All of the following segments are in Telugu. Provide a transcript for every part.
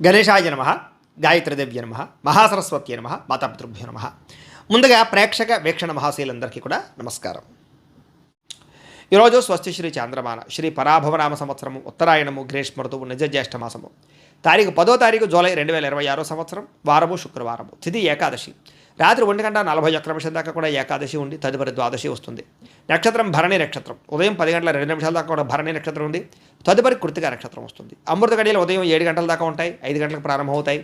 గణేశాయ నమ, గాయత్రీదేవ్య నమ, మహాసరస్వత్యై నమ, మాతాపితృభ్యో నమ. ముందుగా ప్రేక్షక వీక్షణ మహాశీలందరికీ కూడా నమస్కారం. ఈరోజు స్వస్తి శ్రీ చాంద్రమాన శ్రీ పరాభవనామ సంవత్సరము ఉత్తరాయణము గ్రీష్మ ఋతువు నిజ జ్యేష్ఠ మాసము తారీఖు 10వ తారీఖు జూలై 2026 సంవత్సరం వారము శుక్రవారము తిథి ఏకాదశి రాత్రి 1:41 దాకా కూడా ఏకాదశి ఉండి తదుపరి ద్వాదశి వస్తుంది. నక్షత్రం భరణి నక్షత్రం ఉదయం 10:02 దాకా కూడా భరణి నక్షత్రం ఉంది. తదుపరి కృతిక నక్షత్రం వస్తుంది. అమృత గడియలు ఉదయం 7 గంటల దాకా ఉంటాయి, 5 గంటలకు ప్రారంభమవుతాయి.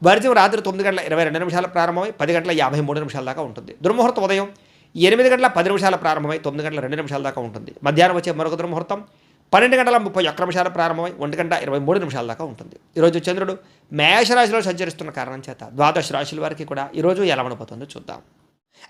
వర్జం రాత్రి 9:22 ప్రారంభమై 10:53 దాకా ఉంటుంది. దుర్ముహూర్తం ఉదయం 8:10 ప్రారంభమై 9:02 దాకా ఉంటుంది. మధ్యాహ్నం వచ్చే మరొక దుర్ముహూర్తం 12:31 ప్రారంభమై 1:23 దాకా ఉంటుంది. ఈరోజు చంద్రుడు మేషరాశిలో సంచరిస్తున్న కారణం చేత ద్వాదశ రాశుల వారికి కూడా ఈరోజు ఎలా ఉండబోతుందో చూద్దాం.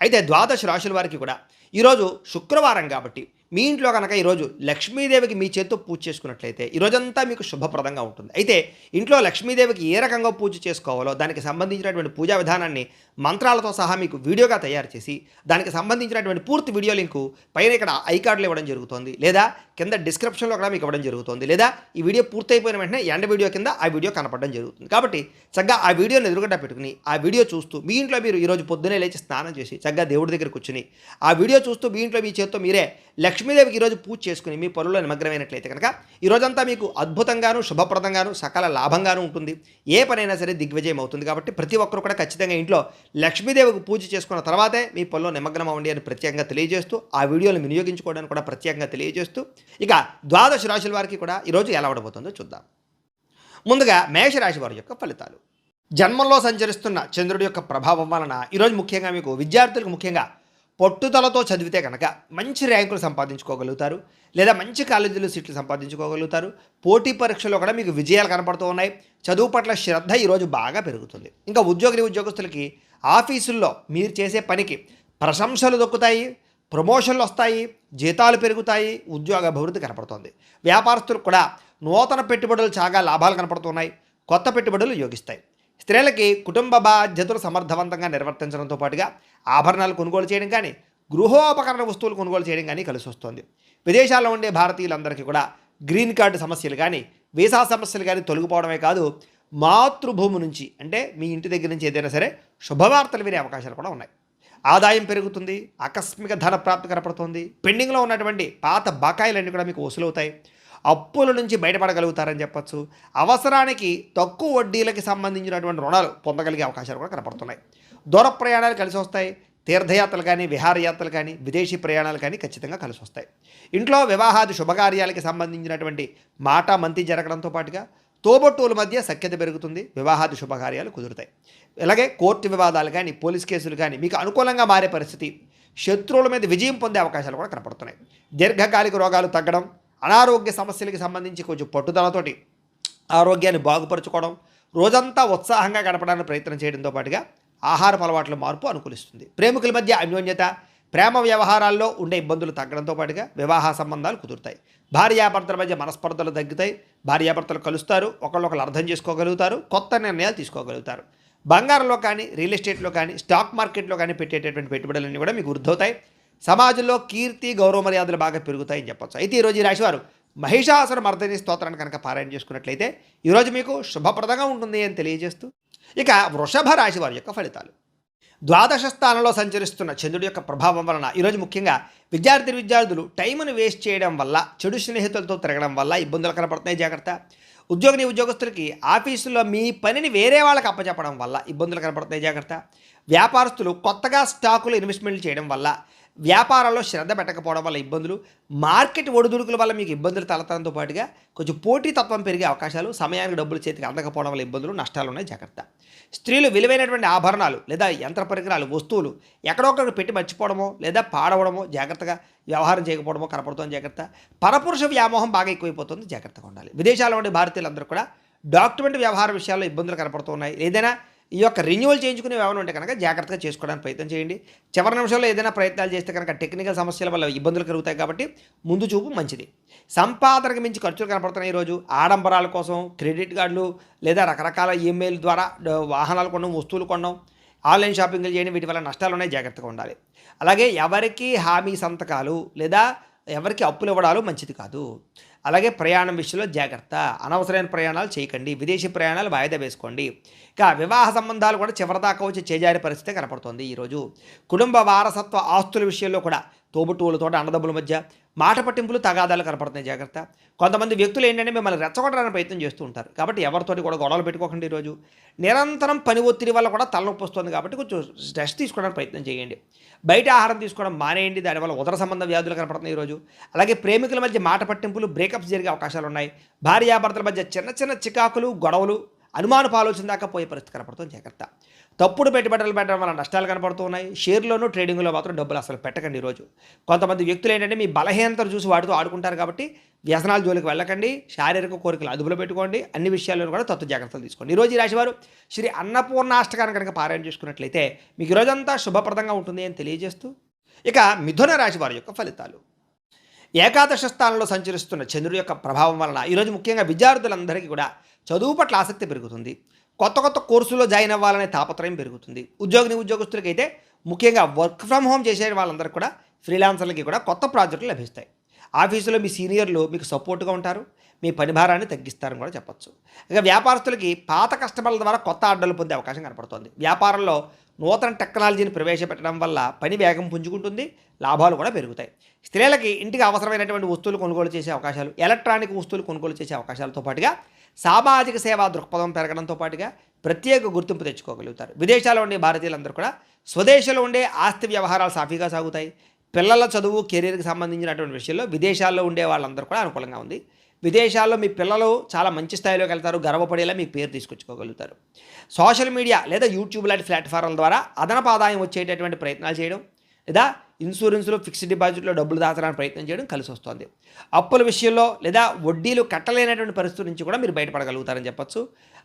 అయితే ద్వాదశ రాశుల వారికి కూడా ఈరోజు శుక్రవారం కాబట్టి మీ ఇంట్లో కనుక ఈరోజు లక్ష్మీదేవికి మీ చేత్తో పూజ చేసుకున్నట్లయితే ఈరోజంతా మీకు శుభప్రదంగా ఉంటుంది. అయితే ఇంట్లో లక్ష్మీదేవికి ఏ రకంగా పూజ చేసుకోవాలో దానికి సంబంధించినటువంటి పూజా విధానాన్ని మంత్రాలతో సహా మీకు వీడియోగా తయారు చేసి దానికి సంబంధించినటువంటి పూర్తి వీడియో లింకు పైన ఇక్కడ ఐకార్డులు ఇవ్వడం జరుగుతుంది, లేదా కింద డిస్క్రిప్షన్లో కూడా మీకు ఇవ్వడం జరుగుతుంది, లేదా ఈ వీడియో పూర్తయిపోయిన వెంటనే ఎండ్ వీడియో కింద ఆ వీడియో కనపడడం జరుగుతుంది. కాబట్టి చక్కగా ఆ వీడియోని ఎదురుగడ్డ పెట్టుకుని ఆ వీడియో చూస్తూ మీ ఇంట్లో మీరు ఈరోజు పొద్దునే లేచి స్నానం చేసి చక్కగా దేవుడి దగ్గర కూర్చుని ఆ వీడియో చూస్తూ మీ ఇంట్లో మీ చేత్తో మీరే లక్ష్మీదేవికి ఈరోజు పూజ చేసుకుని మీ పనుల్లో నిమగ్నమైనట్లయితే కనుక ఈరోజంతా మీకు అద్భుతంగాను శుభప్రదంగాను సకల లాభంగాను ఉంటుంది. ఏ పనైనా సరే దిగ్విజయం అవుతుంది. కాబట్టి ప్రతి ఒక్కరు కూడా ఖచ్చితంగా ఇంట్లో లక్ష్మీదేవికి పూజ చేసుకున్న తర్వాతే మీ పనుల్లో నిమగ్నం అవ్వండి అని ప్రత్యేకంగా తెలియజేస్తూ ఆ వీడియోలు వినియోగించుకోవడానికి కూడా ప్రత్యేకంగా తెలియజేస్తూ ఇక ద్వాదశ రాశుల వారికి కూడా ఈరోజు ఎలా ఉండబోతుందో చూద్దాం. ముందుగా మేషరాశి వారి యొక్క ఫలితాలు. జన్మంలో సంచరిస్తున్న చంద్రుడి యొక్క ప్రభావం వలన ఈరోజు ముఖ్యంగా మీకు విద్యార్థులకు ముఖ్యంగా పట్టుదలతో చదివితే కనుక మంచి ర్యాంకులు సంపాదించుకోగలుగుతారు, లేదా మంచి కాలేజీలో సీట్లు సంపాదించుకోగలుగుతారు. పోటీ పరీక్షలో కూడా మీకు విజయాలు కనపడుతూ ఉన్నాయి. చదువు పట్ల శ్రద్ధ ఈరోజు బాగా పెరుగుతుంది. ఇంకా ఉద్యోగస్తులకి ఆఫీసుల్లో మీరు చేసే పనికి ప్రశంసలు దొక్కుతాయి, ప్రమోషన్లు వస్తాయి, జీతాలు పెరుగుతాయి, ఉద్యోగ అభివృద్ధి కనపడుతుంది. వ్యాపారస్తులకు కూడా నూతన పెట్టుబడులు చాలా లాభాలు కనపడుతున్నాయి, కొత్త పెట్టుబడులు యోగిస్తాయి. స్త్రీలకి కుటుంబ బాధ్యతలు సమర్థవంతంగా నిర్వర్తించడంతో పాటుగా ఆభరణాలు కొనుగోలు చేయడం కానీ గృహోపకరణ వస్తువులు కొనుగోలు చేయడం కానీ కలిసి వస్తుంది. విదేశాల్లో ఉండే భారతీయులందరికీ కూడా గ్రీన్ కార్డు సమస్యలు కానీ వీసా సమస్యలు కానీ తొలగిపోవడమే కాదు, మాతృభూమి నుంచి అంటే మీ ఇంటి దగ్గర నుంచి ఏదైనా సరే శుభవార్తలు వినే అవకాశాలు కూడా ఉన్నాయి. ఆదాయం పెరుగుతుంది, ఆకస్మిక ధన ప్రాప్తి కనపడుతుంది. పెండింగ్లో ఉన్నటువంటి పాత బకాయిలన్నీ కూడా మీకు వసూలవుతాయి. అప్పుల నుంచి బయటపడగలుగుతారని చెప్పచ్చు. అవసరానికి తక్కువ వడ్డీలకి సంబంధించినటువంటి రుణాలు పొందగలిగే అవకాశాలు కూడా కనపడుతున్నాయి. దూర ప్రయాణాలు కలిసి వస్తాయి. తీర్థయాత్రలు కానీ విహారయాత్రలు కానీ విదేశీ ప్రయాణాలు కానీ ఖచ్చితంగా కలిసి వస్తాయి. ఇంట్లో వివాహాది శుభకార్యాలకి సంబంధించినటువంటి మాట మంతి జరగడంతో పాటుగా తోబొట్టువుల మధ్య సఖ్యత పెరుగుతుంది. వివాహాది శుభకార్యాలు కుదురుతాయి. అలాగే కోర్టు వివాదాలు కానీ పోలీస్ కేసులు కానీ మీకు అనుకూలంగా మారే పరిస్థితి, శత్రువుల మీద విజయం పొందే అవకాశాలు కూడా కనపడుతున్నాయి. దీర్ఘకాలిక రోగాలు తగ్గడం, అనారోగ్య సమస్యలకి సంబంధించి కొంచెం పట్టుదలతోటి ఆరోగ్యాన్ని బాగుపరుచుకోవడం, రోజంతా ఉత్సాహంగా గడపడానికి ప్రయత్నం చేయడంతో పాటుగా ఆహారపు అలవాట్ల మార్పు అనుకూలిస్తుంది. ప్రేమికుల మధ్య అన్యోన్యత, ప్రేమ వ్యవహారాల్లో ఉండే ఇబ్బందులు తగ్గడంతో పాటుగా వివాహ సంబంధాలు కుదురుతాయి. భార్యాభర్తల మధ్య మనస్పర్ధలు తగ్గుతాయి. భార్యాభర్తలు కలుస్తారు, ఒకళ్ళొకళ్ళు అర్థం చేసుకోగలుగుతారు, కొత్త నిర్ణయాలు తీసుకోగలుగుతారు. బంగారంలో కానీ రియల్ ఎస్టేట్లో కానీ స్టాక్ మార్కెట్లో కానీ పెట్టేటటువంటి పెట్టుబడులన్నీ కూడా మీకు వృద్ధవుతాయి. సమాజంలో కీర్తి గౌరవ మర్యాదలు బాగా పెరుగుతాయని చెప్పచ్చు. అయితే ఈరోజు ఈ రాశివారు మహిషాసుర మర్దిని స్తోత్రాన్ని కనుక పారాయణ చేసుకున్నట్లయితే ఈరోజు మీకు శుభప్రదంగా ఉంటుంది అని తెలియజేస్తూ ఇక వృషభ రాశి వారి యొక్క ఫలితాలు. ద్వాదశ స్థానంలో సంచరిస్తున్న చంద్రుడి యొక్క ప్రభావం వలన ఈరోజు ముఖ్యంగా విద్యార్థులు టైంను వేస్ట్ చేయడం వల్ల, చెడు స్నేహితులతో తిరగడం వల్ల ఇబ్బందులు కనపడుతున్నాయి, జాగ్రత్త. ఉద్యోగస్తులకి ఆఫీసులో మీ పనిని వేరే వాళ్ళకి అప్పచెప్పడం వల్ల ఇబ్బందులు కనపడుతున్నాయి, జాగ్రత్త. వ్యాపారస్తులు కొత్తగా స్టాకులు ఇన్వెస్ట్మెంట్లు చేయడం వల్ల, వ్యాపారాల్లో శ్రద్ధ పెట్టకపోవడం వల్ల ఇబ్బందులు, మార్కెట్ ఒడిదుడుకుల వల్ల మీకు ఇబ్బందులు తలెత్తడంతో పాటుగా కొంచెం పోటీతత్వం పెరిగే అవకాశాలు, సమయానికి డబ్బులు చేతికి అందకపోవడం వల్ల ఇబ్బందులు నష్టాలు ఉన్నాయి, జాగ్రత్త. స్త్రీలు విలువైనటువంటి ఆభరణాలు లేదా యంత్ర పరికరాలు వస్తువులు ఎక్కడొక్కడ పెట్టి మర్చిపోవడమో లేదా పాడవడమో, జాగ్రత్తగా వ్యవహారం చేయకపోవడమో కనపడుతుంది, జాగ్రత్త. పరపురుష వ్యామోహం బాగా ఎక్కువైపోతుంది, జాగ్రత్తగా ఉండాలి. విదేశాల్లో ఉండే భారతీయులందరూ కూడా డాక్యుమెంట్ వ్యవహార విషయాల్లో ఇబ్బందులు కనపడుతున్నాయి. ఏదైనా ఈ యొక్క రెన్యువల్ చేయించుకునే వ్యవహారం ఉంటే కనుక జాగ్రత్తగా చేసుకోవడానికి ప్రయత్నం చేయండి. చివరి నిమిషంలో ఏదైనా ప్రయత్నాలు చేస్తే కనుక టెక్నికల్ సమస్యల వల్ల ఇబ్బందులు కలుగుతాయి, కాబట్టి ముందు చూపు మంచిది. సంపాదనకు మించి ఖర్చులు కనపడుతున్నాయి ఈరోజు. ఆడంబరాల కోసం క్రెడిట్ కార్డులు లేదా రకరకాల ఈమెయిల్ ద్వారా వాహనాలు కొనడం, వస్తువులు కొనడం, ఆన్లైన్ షాపింగ్లు చేయడం, వీటి వల్ల నష్టాలు ఉన్నాయి, జాగ్రత్తగా ఉండాలి. అలాగే ఎవరికి హామీ సంతకాలు లేదా ఎవరికి అప్పులు ఇవ్వడాలు మంచిది కాదు. అలాగే ప్రయాణం విషయంలో జాగ్రత్త, అనవసరమైన ప్రయాణాలు చేయకండి, విదేశీ ప్రయాణాలు వాయిదా వేసుకోండి. ఇక వివాహ సంబంధాలు కూడా చివరిదాకా వచ్చి చేజారే పరిస్థితి కనపడుతోంది ఈరోజు. కుటుంబ వారసత్వ ఆస్తుల విషయంలో కూడా తోబుట్టువులతో అన్నదమ్ముల మధ్య మాట పట్టింపులు తగాదాలు కనపడుతున్నాయి, జాగ్రత్త. కొంతమంది వ్యక్తులు ఏంటంటే మిమ్మల్ని రెచ్చగొట్టడానికి ప్రయత్నం చేస్తూ ఉంటారు, కాబట్టి ఎవరితోటి కూడా గొడవలు పెట్టుకోకండి. ఈరోజు నిరంతరం పని ఒత్తిడి వల్ల కూడా తలనొప్పి వస్తుంది, కాబట్టి కొంచెం రెస్ట్ తీసుకోవడానికి ప్రయత్నం చేయండి. బయట ఆహారం తీసుకోవడం మానేయండి, దానివల్ల ఉదర సంబంధ వ్యాధులు కనపడుతున్నాయి ఈరోజు. అలాగే ప్రేమికుల మధ్య మాట పట్టింపులు, బ్రేకప్స్ జరిగే అవకాశాలు ఉన్నాయి. భార్యాభర్తల మధ్య చిన్న చిన్న చికాకులు, గొడవలు, అనుమానపు ఆలోచన దాకా పోయే పరిస్థితి కనపడుతుంది, జాగ్రత్త. తప్పుడు పెట్టుబడులు పెట్టడం వల్ల నష్టాలు కనపడుతూ ఉన్నాయి. షేర్లోనూ ట్రేడింగ్లో మాత్రం డబ్బులు అసలు పెట్టకండి ఈరోజు. కొంతమంది వ్యక్తులు ఏంటంటే మీ బలహీనతలు చూసి వాటితో ఆడుకుంటారు, కాబట్టి వ్యసనాల జోలికి వెళ్ళకండి. శారీరక కోరికలు అదుపులో పెట్టుకోండి. అన్ని విషయాల్లో కూడా తత్వ జాగ్రత్తలు తీసుకోండి. ఈరోజు ఈ రాశివారు శ్రీ అన్నపూర్ణాష్టకాన్ని కనుక పారాయణ చేసుకున్నట్లయితే మీకు ఈరోజంతా శుభప్రదంగా ఉంటుంది అని తెలియజేస్తూ, ఇక మిథున రాశి వారి యొక్క ఫలితాలు. ఏకాదశ స్థానంలో సంచరిస్తున్న చంద్రుడి యొక్క ప్రభావం వలన ఈరోజు ముఖ్యంగా విద్యార్థులందరికీ కూడా చదువు పట్ల ఆసక్తి పెరుగుతుంది. కొత్త కొత్త కోర్సులో జాయిన్ అవ్వాలనే తాపత్రయం పెరుగుతుంది. ఉద్యోగస్తులకైతే ముఖ్యంగా వర్క్ ఫ్రమ్ హోమ్ చేసే వాళ్ళందరికీ కూడా, ఫ్రీలాన్సర్లకి కూడా కొత్త ప్రాజెక్టులు లభిస్తాయి. ఆఫీసులో మీ సీనియర్లు మీకు సపోర్ట్గా ఉంటారు, మీ పని భారాన్ని తగ్గిస్తారని కూడా చెప్పొచ్చు. ఇక వ్యాపారస్తులకి పాత కస్టమర్ల ద్వారా కొత్త ఆర్డర్లు పొందే అవకాశం కనపడుతుంది. వ్యాపారంలో నూతన టెక్నాలజీని ప్రవేశపెట్టడం వల్ల పని వేగం పుంజుకుంటుంది, లాభాలు కూడా పెరుగుతాయి. స్త్రీలకి ఇంటికి అవసరమైనటువంటి వస్తువులు కొనుగోలు చేసే అవకాశాలు, ఎలక్ట్రానిక్ వస్తువులు కొనుగోలు చేసే అవకాశాలతో పాటుగా సామాజిక సేవా దృక్పథం పెరగడంతో పాటుగా ప్రత్యేక గుర్తింపు తెచ్చుకోగలుగుతారు. విదేశాల్లో ఉండే భారతీయులందరూ కూడా స్వదేశంలో ఉండే ఆస్తి వ్యవహారాలు సాఫీగా సాగుతాయి. పిల్లల చదువు, కెరీర్కి సంబంధించినటువంటి విషయంలో విదేశాల్లో ఉండే వాళ్ళందరూ కూడా అనుకూలంగా ఉంది. విదేశాల్లో మీ పిల్లలు చాలా మంచి స్థాయిలోకి వెళ్తారు, గర్వపడేలా మీ పేరు తీసుకొచ్చుకోగలుగుతారు. సోషల్ మీడియా లేదా యూట్యూబ్ లాంటి ప్లాట్ఫామ్ల ద్వారా అదనపు ఆదాయం వచ్చేటటువంటి ప్రయత్నాలు చేయడం, లేదా ఇన్సూరెన్స్లో, ఫిక్స్డ్ డిపాజిట్లో డబ్బులు దాచడానికి ప్రయత్నం చేయడం కలిసి వస్తుంది. అప్పుల విషయంలో లేదా వడ్డీలు కట్టలేనటువంటి పరిస్థితి నుంచి కూడా మీరు బయటపడగలుగుతారని చెప్పొచ్చు.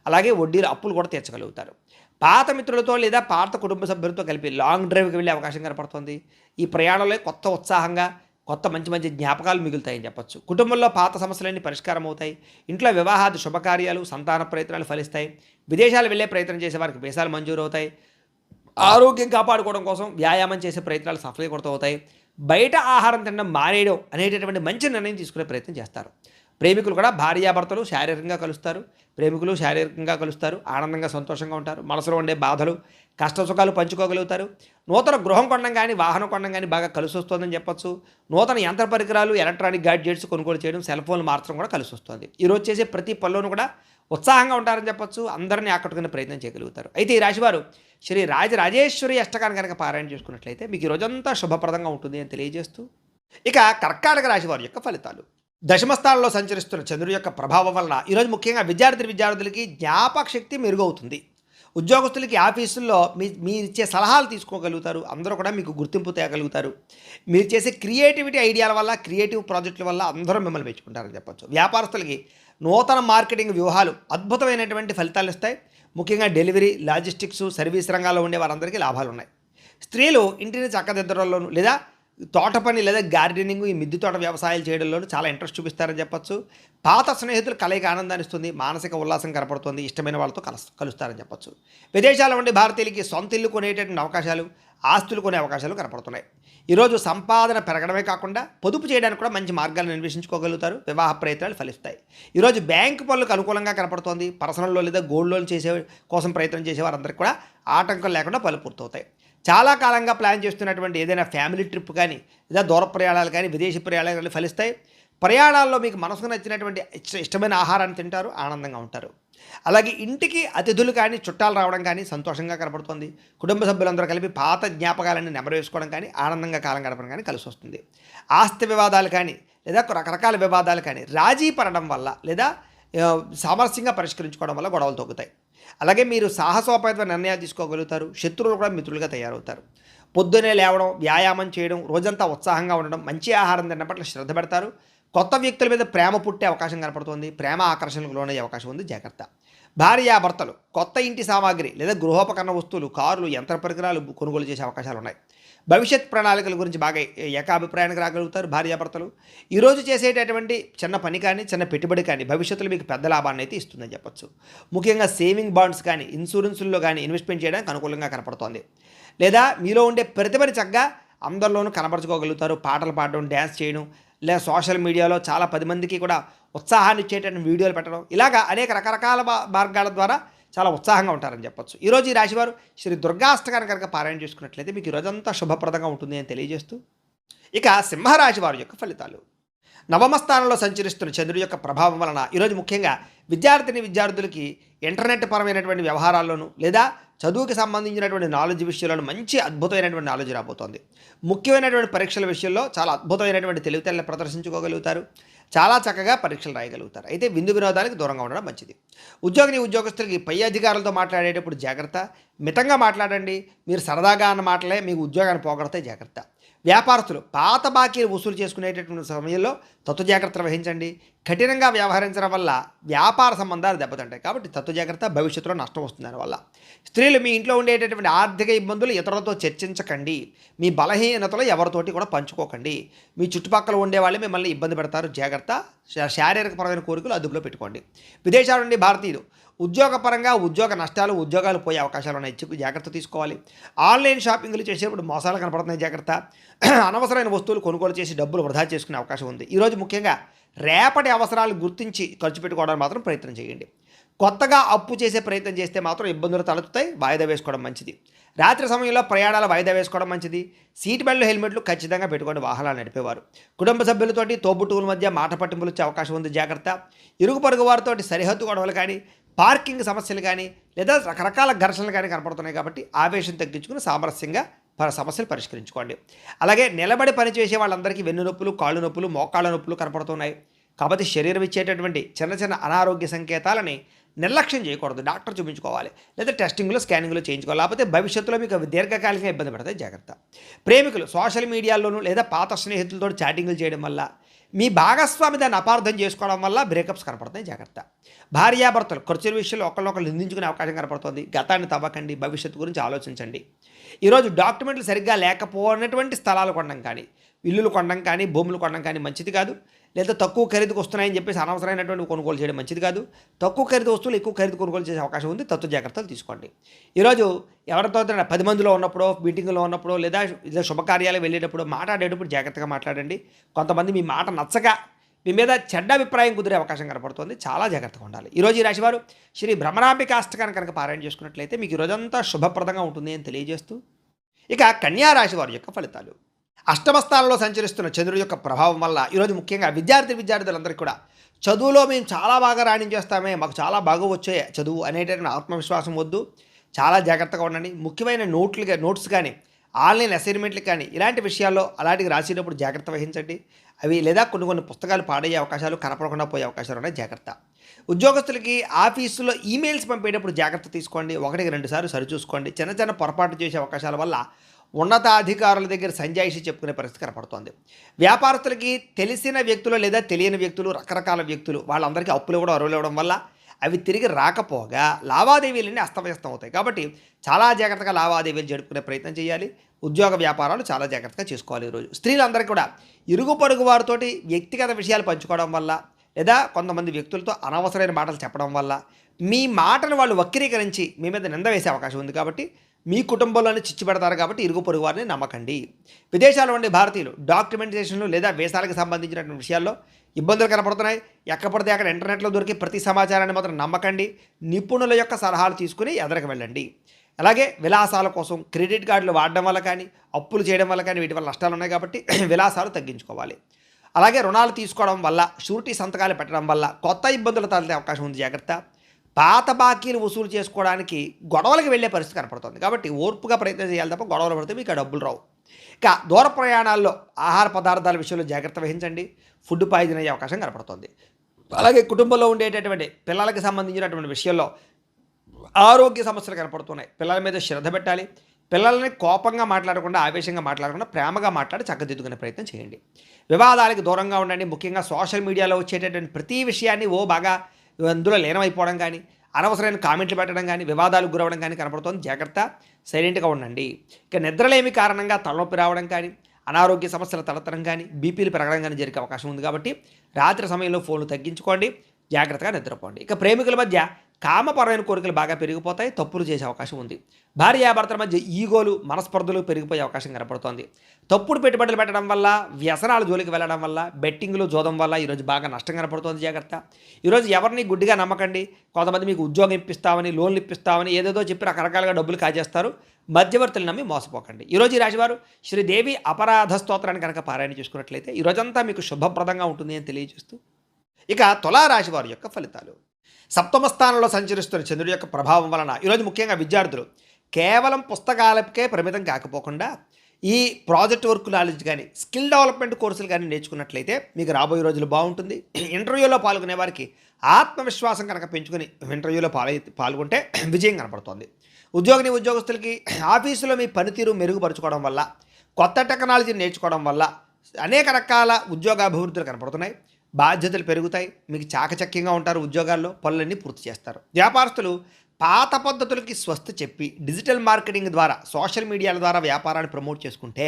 అలాగే అప్పులు కూడా తీర్చగలుగుతారు. పాత మిత్రులతో లేదా పాత కుటుంబ సభ్యులతో కలిపి లాంగ్ డ్రైవ్కి వెళ్ళే అవకాశం కనపడుతుంది. ఈ ప్రయాణంలో కొత్త ఉత్సాహంగా కొత్త మంచి మంచి జ్ఞాపకాలు మిగులుతాయని చెప్పొచ్చు. కుటుంబంలో పాత సమస్యలన్నీ పరిష్కారం అవుతాయి. ఇంట్లో వివాహాది శుభకార్యాలు, సంతాన ప్రయత్నాలు ఫలిస్తాయి. విదేశాలు వెళ్ళే ప్రయత్నం చేసే వారికి వీసాలు మంజూరు అవుతాయి. ఆరోగ్యం కాపాడుకోవడం కోసం వ్యాయామం చేసే ప్రయత్నాలు సఫలీకృతం అవుతాయి. బయట ఆహారం తినడం మానేయడం అనేటటువంటి మంచి నిర్ణయం తీసుకునే ప్రయత్నం చేస్తారు. ప్రేమికులు కూడా భార్యాభర్తలు శారీరకంగా కలుస్తారు. ప్రేమికులు శారీరకంగా కలుస్తారు, ఆనందంగా సంతోషంగా ఉంటారు. మనసులో ఉండే బాధలు, కష్ట సుఖాలు పంచుకోగలుగుతారు. నూతన గృహం కొనడం కానీ, వాహనం కొనడం కానీ బాగా కలిసి వస్తుందని చెప్పొచ్చు. నూతన యంత్ర పరికరాలు, ఎలక్ట్రానిక్ గ్యాడ్జెట్స్ కొనుగోలు చేయడం, సెల్ ఫోన్లు మార్చడం కూడా కలిసి వస్తుంది. ఈరోజు చేసే ప్రతి పనిలోనూ కూడా ఉత్సాహంగా ఉంటారని చెప్పొచ్చు. అందరినీ ఆకట్టుకునే ప్రయత్నం చేయగలుగుతారు. అయితే ఈ రాశివారు శ్రీ రాజరాజేశ్వరి అష్టకాన్ని కనుక పారాయణ చేసుకున్నట్లయితే మీకు ఈ రోజంతా శుభప్రదంగా ఉంటుంది అని తెలియజేస్తూ, ఇక కర్కాటక రాశి వారి యొక్క ఫలితాలు. దశమస్థానంలో సంచరిస్తున్న చంద్రుడి యొక్క ప్రభావం వలన ఈరోజు ముఖ్యంగా విద్యార్థులకి జ్ఞాపక శక్తి మెరుగవుతుంది. ఉద్యోగస్తులకి ఆఫీసుల్లో మీరు ఇచ్చే సలహాలు తీసుకోగలుగుతారు. అందరూ కూడా మీకు గుర్తింపు తేగలుగుతారు. మీరు చేసే క్రియేటివిటీ ఐడియాల వల్ల, క్రియేటివ్ ప్రాజెక్టుల వల్ల అందరూ మిమ్మల్ని మెచ్చుకుంటారని చెప్పొచ్చు. వ్యాపారస్తులకి నూతన మార్కెటింగ్ వ్యూహాలు అద్భుతమైనటువంటి ఫలితాలు ఇస్తాయి. ముఖ్యంగా డెలివరీ, లాజిస్టిక్స్, సర్వీస్ రంగాల్లో ఉండే వారందరికీ లాభాలు ఉన్నాయి. స్త్రీలు ఇంటిని చక్కదిద్దడంలోనూ లేదా తోట పని లేదా గార్డెనింగ్, ఈ మిద్దె తోట వ్యవసాయాలు చేయడంలోనూ చాలా ఇంట్రెస్ట్ చూపిస్తారని చెప్పొచ్చు. పాత స్నేహితులు కలయిక ఆనందాన్ని ఇస్తుంది, మానసిక ఉల్లాసం కనపడుతుంది, ఇష్టమైన వాళ్ళతో కలుస్తారని చెప్పొచ్చు. విదేశాల్లో ఉండే భారతీయులకి సొంత ఇల్లు కొనేటటువంటి అవకాశాలు, ఆస్తులు కొనే అవకాశాలు కనపడుతున్నాయి. ఈరోజు సంపాదన పెరగడమే కాకుండా పొదుపు చేయడానికి కూడా మంచి మార్గాలను అన్వేషించుకోగలుగుతారు. వివాహ ప్రయత్నాలు ఫలిస్తాయి. ఈరోజు బ్యాంకు పనులకు అనుకూలంగా కనపడుతోంది. పర్సనల్ లోన్ లేదా గోల్డ్ లోన్ చేసే కోసం ప్రయత్నం చేసే వారందరికీ కూడా ఆటంకం లేకుండా పనులు పూర్తవుతాయి. చాలా కాలంగా ప్లాన్ చేస్తున్నటువంటి ఏదైనా ఫ్యామిలీ ట్రిప్ కానీ, లేదా దూర ప్రయాణాలు కానీ, విదేశీ ప్రయాణాలు కానీ ఫలిస్తాయి. ప్రయాణాల్లో మీకు మనసుకు నచ్చినటువంటి ఇష్టమైన ఆహారాన్ని తింటారు, ఆనందంగా ఉంటారు. అలాగే ఇంటికి అతిథులు కానీ, చుట్టాలు రావడం కానీ సంతోషంగా కనపడుతుంది. కుటుంబ సభ్యులందరూ కలిపి పాత జ్ఞాపకాలన్నీ నెమరేసుకోవడం కానీ, ఆనందంగా కాలం గడపడం కానీ కలిసి వస్తుంది. ఆస్తి వివాదాలు కానీ, లేదా రకరకాల వివాదాలు కానీ రాజీ పడడం వల్ల, లేదా సామరస్యంగా పరిష్కరించుకోవడం వల్ల గొడవలు తగ్గుతాయి. అలాగే మీరు సాహసోపేత నిర్ణయాలు తీసుకోగలుగుతారు. శత్రువులు కూడా మిత్రులుగా తయారవుతారు. పొద్దునే లేవడం, వ్యాయామం చేయడం, రోజంతా ఉత్సాహంగా ఉండడం, మంచి ఆహారం తినడం పట్ల శ్రద్ధ పెడతారు. కొత్త వ్యక్తుల మీద ప్రేమ పుట్టే అవకాశం కనపడుతుంది. ప్రేమ ఆకర్షణకు లోనయ్యే అవకాశం ఉంది, జాగ్రత్త. భార్యాభర్తలు కొత్త ఇంటి సామాగ్రి లేదా గృహోపకరణ వస్తువులు, కార్లు, యంత్ర పరికరాలు కొనుగోలు చేసే అవకాశాలు ఉన్నాయి. భవిష్యత్ ప్రణాళికల గురించి బాగా ఏకాభిప్రాయానికి రాగలుగుతారు భార్యాభర్తలు. ఈరోజు చేసేటటువంటి చిన్న పని కానీ, చిన్న పెట్టుబడి కానీ భవిష్యత్తులో మీకు పెద్ద లాభాన్ని అయితే ఇస్తుందని చెప్పొచ్చు. ముఖ్యంగా సేవింగ్ బాండ్స్ కానీ, ఇన్సూరెన్సుల్లో కానీ ఇన్వెస్ట్మెంట్ చేయడానికి అనుకూలంగా కనపడుతోంది. లేదా మీలో ఉండే ప్రతిభని చక్కగా అందరిలోనూ కనపరచుకోగలుగుతారు. పాటలు పాడడం, డ్యాన్స్ చేయడం, లేదా సోషల్ మీడియాలో చాలా 10 మందికి కూడా ఉత్సాహాన్ని ఇచ్చేటటువంటి వీడియోలు పెట్టడం, ఇలాగా అనేక రకరకాల మార్గాల ద్వారా చాలా ఉత్సాహంగా ఉంటారని చెప్పొచ్చు. ఈరోజు ఈ రాశివారు శ్రీ దుర్గాష్టకాన్ని కనుక పారాయణ చేసుకున్నట్లయితే మీకు ఈ రోజంతా శుభప్రదంగా ఉంటుంది అని తెలియజేస్తూ, ఇక సింహరాశి వారి యొక్క ఫలితాలు. నవమ స్థానంలో సంచరిస్తున్న చంద్రుడి యొక్క ప్రభావం వలన ఈరోజు ముఖ్యంగా విద్యార్థులకి ఇంటర్నెట్ పరమైనటువంటి వ్యవహారాల్లోనూ లేదా చదువుకి సంబంధించినటువంటి నాలెడ్జ్ విషయాలను మంచి అద్భుతమైనటువంటి నాలెడ్జ్ రాబోతోంది. ముఖ్యమైనటువంటి పరీక్షల విషయంలో చాలా అద్భుతమైనటువంటి తెలివితేటలను ప్రదర్శించుకోగలుగుతారు. చాలా చక్కగా పరీక్షలు రాయగలుగుతారు. అయితే విందు వినోదానికి దూరంగా ఉండడం మంచిది. ఉద్యోగస్తులకి పై అధికారులతో మాట్లాడేటప్పుడు జాగ్రత్త. మితంగా మాట్లాడండి. మీరు సరదాగా అన్న మాటలే మీకు ఉద్యోగాన్ని పోగొడతాయి, జాగ్రత్త. వ్యాపారస్తులు పాత బాకీలు వసూలు చేసుకునేటటువంటి సమయంలో తత్వ జాగ్రత్తలు వహించండి. కఠినంగా వ్యవహరించడం వల్ల వ్యాపార సంబంధాలు దెబ్బతింటాయి. కాబట్టి తత్వ జాగ్రత్త, భవిష్యత్తులో నష్టం వస్తుంది దానివల్ల. స్త్రీలు మీ ఇంట్లో ఉండేటటువంటి ఆర్థిక ఇబ్బందులు ఇతరులతో చర్చించకండి. మీ బలహీనతలు ఎవరితోటి కూడా పంచుకోకండి. మీ చుట్టుపక్కల ఉండేవాళ్ళు మిమ్మల్ని ఇబ్బంది పెడతారు, జాగ్రత్త. శారీరకపరమైన కోరికలు అదుపులో పెట్టుకోండి. విదేశాల నుండి భారతీయులు ఉద్యోగపరంగా ఉద్యోగ నష్టాలు, ఉద్యోగాలు పోయే అవకాశాలు ఉన్నాయి, జాగ్రత్త తీసుకోవాలి. ఆన్లైన్ షాపింగ్లు చేసేటప్పుడు మోసాలు కనపడుతున్నాయి, జాగ్రత్త. అనవసరమైన వస్తువులు కొనుగోలు చేసి డబ్బులు వృధా చేసుకునే అవకాశం ఉంది. ఈరోజు ముఖ్యంగా రేపటి అవసరాలు గుర్తించి ఖర్చు పెట్టుకోవడానికి మాత్రం ప్రయత్నం చేయండి. కొత్తగా అప్పు చేసే ప్రయత్నం చేస్తే మాత్రం ఇబ్బందులు తలెత్తుతాయి. వాయిదా వేసుకోవడం మంచిది. రాత్రి సమయంలో ప్రయాణాలు వాయిదా వేసుకోవడం మంచిది. సీట్ బెల్ట్, హెల్మెట్లు ఖచ్చితంగా పెట్టుకొని వాహనాలు నడిపేవారు. కుటుంబ సభ్యులతోటి తోబుట్టువుల మధ్య మాట పట్టింపులు వచ్చే అవకాశం ఉంది, జాగ్రత్త. ఇరుగు పొరుగు వారితో సరిహద్దు గొడవలు కానీ, పార్కింగ్ సమస్యలు కానీ, లేదా రకరకాల ఘర్షణలు కానీ కనపడుతున్నాయి. కాబట్టి ఆవేశం తగ్గించుకుని సామరస్యంగా సమస్యలు పరిష్కరించుకోండి. అలాగే నిలబడి పనిచేసే వాళ్ళందరికీ వెన్ను నొప్పులు, కాళ్ళు నొప్పులు, మోకాళ్ళ నొప్పులు కనపడుతున్నాయి. కాబట్టి శరీరం ఇచ్చేటటువంటి చిన్న చిన్న అనారోగ్య సంకేతాలని నిర్లక్ష్యం చేయకూడదు. డాక్టర్ చూపించుకోవాలి, లేదా టెస్టింగ్లో, స్కానింగ్లో చేయించుకోవాలి. లేకపోతే భవిష్యత్తులో మీకు దీర్ఘకాలికంగా ఇబ్బంది పడతాయి, జాగ్రత్త. ప్రేమికులు సోషల్ మీడియాలోనూ లేదా పాత స్నేహితులతో చాటింగ్లు చేయడం వల్ల, మీ భాగస్వామి దాన్ని అపార్థం చేసుకోవడం వల్ల బ్రేకప్స్ కనపడతాయి, జాగ్రత్త. భార్యాభర్తలు ఖర్చుల విషయంలో ఒకళ్ళొకళ్ళు నిందించుకునే అవకాశం కనపడుతుంది. గతాన్ని తవ్వకండి, భవిష్యత్తు గురించి ఆలోచించండి. ఈరోజు డాక్యుమెంట్లు సరిగ్గా లేకపోయినటువంటి స్థలాలు కొనడం కానీ, ఇల్లులు కొనడం కానీ, భూములు కొనడం కానీ మంచిది కాదు. లేదా తక్కువ ఖరీదుకు వస్తున్నాయని చెప్పేసి అనవసరమైనటువంటి కొనుగోలు చేయడం మంచిది కాదు. తక్కువ ఖరీదు వస్తువులు ఎక్కువ ఖరీదు కొనుగోలు చేసే అవకాశం ఉంది. తత్వ జాగ్రత్తలు తీసుకోండి. ఈరోజు ఎవరితో 10 మందిలో ఉన్నప్పుడో, మీటింగ్లో ఉన్నప్పుడో, లేదా శుభకార్యాలకు వెళ్ళేటప్పుడు మాట్లాడేటప్పుడు జాగ్రత్తగా మాట్లాడండి. కొంతమంది మీ మాట నచ్చక మీ మీద చెడ్డ అభిప్రాయం కుదిరే అవకాశం కనపడుతుంది, చాలా జాగ్రత్తగా ఉండాలి. ఈరోజు ఈ రాశివారు శ్రీ భ్రమరాంబికాష్టకాన్ని కనుక పారాయణ చేసుకున్నట్లయితే మీకు ఈరోజంతా శుభప్రదంగా ఉంటుంది అని తెలియజేస్తూ, ఇక కన్యా రాశి వారి యొక్క ఫలితాలు. అష్టమ స్థానంలో సంచరిస్తున్న చంద్రుడి యొక్క ప్రభావం వల్ల ఈరోజు ముఖ్యంగా విద్యార్థులందరికీ కూడా చదువులో మేము చాలా బాగా రాణించేస్తామే, మాకు చాలా బాగా వచ్చే చదువు అనేటటువంటి ఆత్మవిశ్వాసం వద్దు. చాలా జాగ్రత్తగా ఉండండి. ముఖ్యమైన నోట్స్ కానీ, ఆన్లైన్ అసైన్మెంట్లు కానీ, ఇలాంటి విషయాల్లో అలాంటివి రాసేటప్పుడు జాగ్రత్త వహించండి. అవి లేదా కొన్ని పుస్తకాలు పాడయ్యే అవకాశాలు, కనపడకుండా పోయే అవకాశాలు ఉన్నాయి, జాగ్రత్త. ఉద్యోగస్తులకి ఆఫీసులో ఈమెయిల్స్ పంపేటప్పుడు జాగ్రత్త తీసుకోండి. 1-2 సార్లు సరిచూసుకోండి. చిన్న చిన్న పొరపాటు చేసే అవకాశాల వల్ల ఉన్నతాధికారుల దగ్గర సంజాయిషి చెప్పుకునే పరిస్థితి కనపడుతోంది. వ్యాపారస్తులకి తెలిసిన వ్యక్తులు లేదా తెలియని వ్యక్తులు, రకరకాల వ్యక్తులు వాళ్ళందరికీ అప్పులు ఇవ్వడం, అరువులు ఇవ్వడం వల్ల అవి తిరిగి రాకపోగా లావాదేవీలన్నీ అస్తవ్యస్తం అవుతాయి. కాబట్టి చాలా జాగ్రత్తగా లావాదేవీలు జరుపుకునే ప్రయత్నం చేయాలి. ఉద్యోగ వ్యాపారాలు చాలా జాగ్రత్తగా చేసుకోవాలి. ఈరోజు స్త్రీలందరికీ కూడా ఇరుగు పొరుగు వారితోటి వ్యక్తిగత విషయాలు పంచుకోవడం వల్ల, లేదా కొంతమంది వ్యక్తులతో అనవసరమైన మాటలు చెప్పడం వల్ల మీ మాటను వాళ్ళు వక్రీకరించి మీ మీద నింద వేసే అవకాశం ఉంది. కాబట్టి మీ కుటుంబంలోనే చిచ్చు పెడతారు. కాబట్టి ఇరుగు పొరుగు వారిని నమ్మకండి. విదేశాల్లో ఉండే భారతీయులు డాక్యుమెంటేషన్లు లేదా వేసాలకు సంబంధించినటువంటి విషయాల్లో ఇబ్బందులు కనపడుతున్నాయి. ఎక్కడ పడితే అక్కడ ఇంటర్నెట్లో దొరికే ప్రతి సమాచారాన్ని మాత్రం నమ్మకండి. నిపుణుల యొక్క సలహాలు తీసుకుని ఎదరికి వెళ్ళండి. అలాగే విలాసాల కోసం క్రెడిట్ కార్డులు వాడడం వల్ల కానీ, అప్పులు చేయడం వల్ల కానీ వీటి వల్ల నష్టాలు ఉన్నాయి. కాబట్టి విలాసాలు తగ్గించుకోవాలి. అలాగే రుణాలు తీసుకోవడం వల్ల, షూరిటీ సంతకాలు పెట్టడం వల్ల కొత్త ఇబ్బందులు తలెత్తే అవకాశం ఉంది, జాగ్రత్త. పాత బాకీలు వసూలు చేసుకోవడానికి గొడవలకు వెళ్ళే పరిస్థితి కనపడుతుంది. కాబట్టి ఓర్పుగా ప్రయత్నం చేయాలి తప్ప గొడవలు పడితే మీకు ఆ డబ్బులు రావు. ఇక దూర ప్రయాణాల్లో ఆహార పదార్థాల విషయంలో జాగ్రత్త వహించండి. ఫుడ్ పాయిజన్ అయ్యే అవకాశం కనపడుతుంది. అలాగే కుటుంబంలో ఉండేటటువంటి పిల్లలకి సంబంధించినటువంటి విషయంలో ఆరోగ్య సమస్యలు కనపడుతున్నాయి. పిల్లల మీద శ్రద్ధ పెట్టాలి. పిల్లల్ని కోపంగా మాట్లాడకుండా, ఆవేశంగా మాట్లాడకుండా ప్రేమగా మాట్లాడి చక్కదిద్దుకునే ప్రయత్నం చేయండి. వివాదాలకు దూరంగా ఉండండి. ముఖ్యంగా సోషల్ మీడియాలో వచ్చేటటువంటి ప్రతి విషయాన్ని బాగా అందులో లీనమైపోవడం కానీ, అనవసరమైన కామెంట్లు పెట్టడం కానీ, వివాదాలకు గురవడం కానీ కనపడుతుంది, జాగ్రత్త. సైలెంట్గా ఉండండి. ఇక నిద్రలేమి కారణంగా తలనొప్పి రావడం కానీ, అనారోగ్య సమస్యలు తలెత్తడం కానీ, బీపీలు పెరగడం కానీ జరిగే అవకాశం ఉంది. కాబట్టి రాత్రి సమయంలో ఫోన్లు తగ్గించుకోండి, జాగ్రత్తగా నిద్రపోండి. ఇక ప్రేమికుల మధ్య కామపరమైన కోరికలు బాగా పెరిగిపోతాయి, తప్పులు చేసే అవకాశం ఉంది. భార్యాభర్తల మధ్య ఈగోలు, మనస్పర్ధలు పెరిగిపోయే అవకాశం కనపడుతోంది. తప్పుడు పెట్టుబడులు పెట్టడం వల్ల, వ్యసనాల జోలికి వెళ్ళడం వల్ల, బెట్టింగ్లు, జోదం వల్ల ఈరోజు బాగా నష్టం కనపడుతోంది. జాగ్రత్త. ఈరోజు ఎవరిని గుడ్డిగా నమ్మకండి. కొంతమంది మీకు ఉద్యోగం ఇప్పిస్తామని, లోన్లు ఇప్పిస్తామని ఏదేదో చెప్పి రకరకాలుగా డబ్బులు కాజేస్తారు. మధ్యవర్తులు నమ్మి మోసపోకండి. ఈరోజు ఈ రాశివారు శ్రీదేవి అపరాధ స్తోత్రాన్ని కనుక పారాయణ చేసుకున్నట్లయితే ఈరోజంతా మీకు శుభప్రదంగా ఉంటుంది అని తెలియజేస్తూ, ఇక తులారాశి వారి యొక్క ఫలితాలు. సప్తమ స్థానంలో సంచరిస్తున్న చంద్రుడి యొక్క ప్రభావం వలన ఈరోజు ముఖ్యంగా విద్యార్థులు కేవలం పుస్తకాలకే పరిమితం కాకపోకుండా ఈ ప్రాజెక్ట్ వర్క్ నాలెడ్జ్ కానీ, స్కిల్ డెవలప్మెంట్ కోర్సులు కానీ నేర్చుకున్నట్లయితే మీకు రాబోయే రోజులు బాగుంటుంది. ఇంటర్వ్యూలో పాల్గొనే వారికి ఆత్మవిశ్వాసం కనుక పెంచుకొని ఇంటర్వ్యూలో పాల్గొంటే విజయం కనపడుతోంది. ఉద్యోగస్తులకి ఆఫీసులో మీ పనితీరు మెరుగుపరుచుకోవడం వల్ల, కొత్త టెక్నాలజీని నేర్చుకోవడం వల్ల అనేక రకాల ఉద్యోగాభివృద్ధులు కనపడుతున్నాయి. బాధ్యతలు పెరుగుతాయి. మీకు చాకచక్యంగా ఉంటారు. ఉద్యోగాల్లో పనులన్నీ పూర్తి చేస్తారు. వ్యాపారస్తులు పాత పద్ధతులకి స్వస్తి చెప్పి డిజిటల్ మార్కెటింగ్ ద్వారా, సోషల్ మీడియాల ద్వారా వ్యాపారాన్ని ప్రమోట్ చేసుకుంటే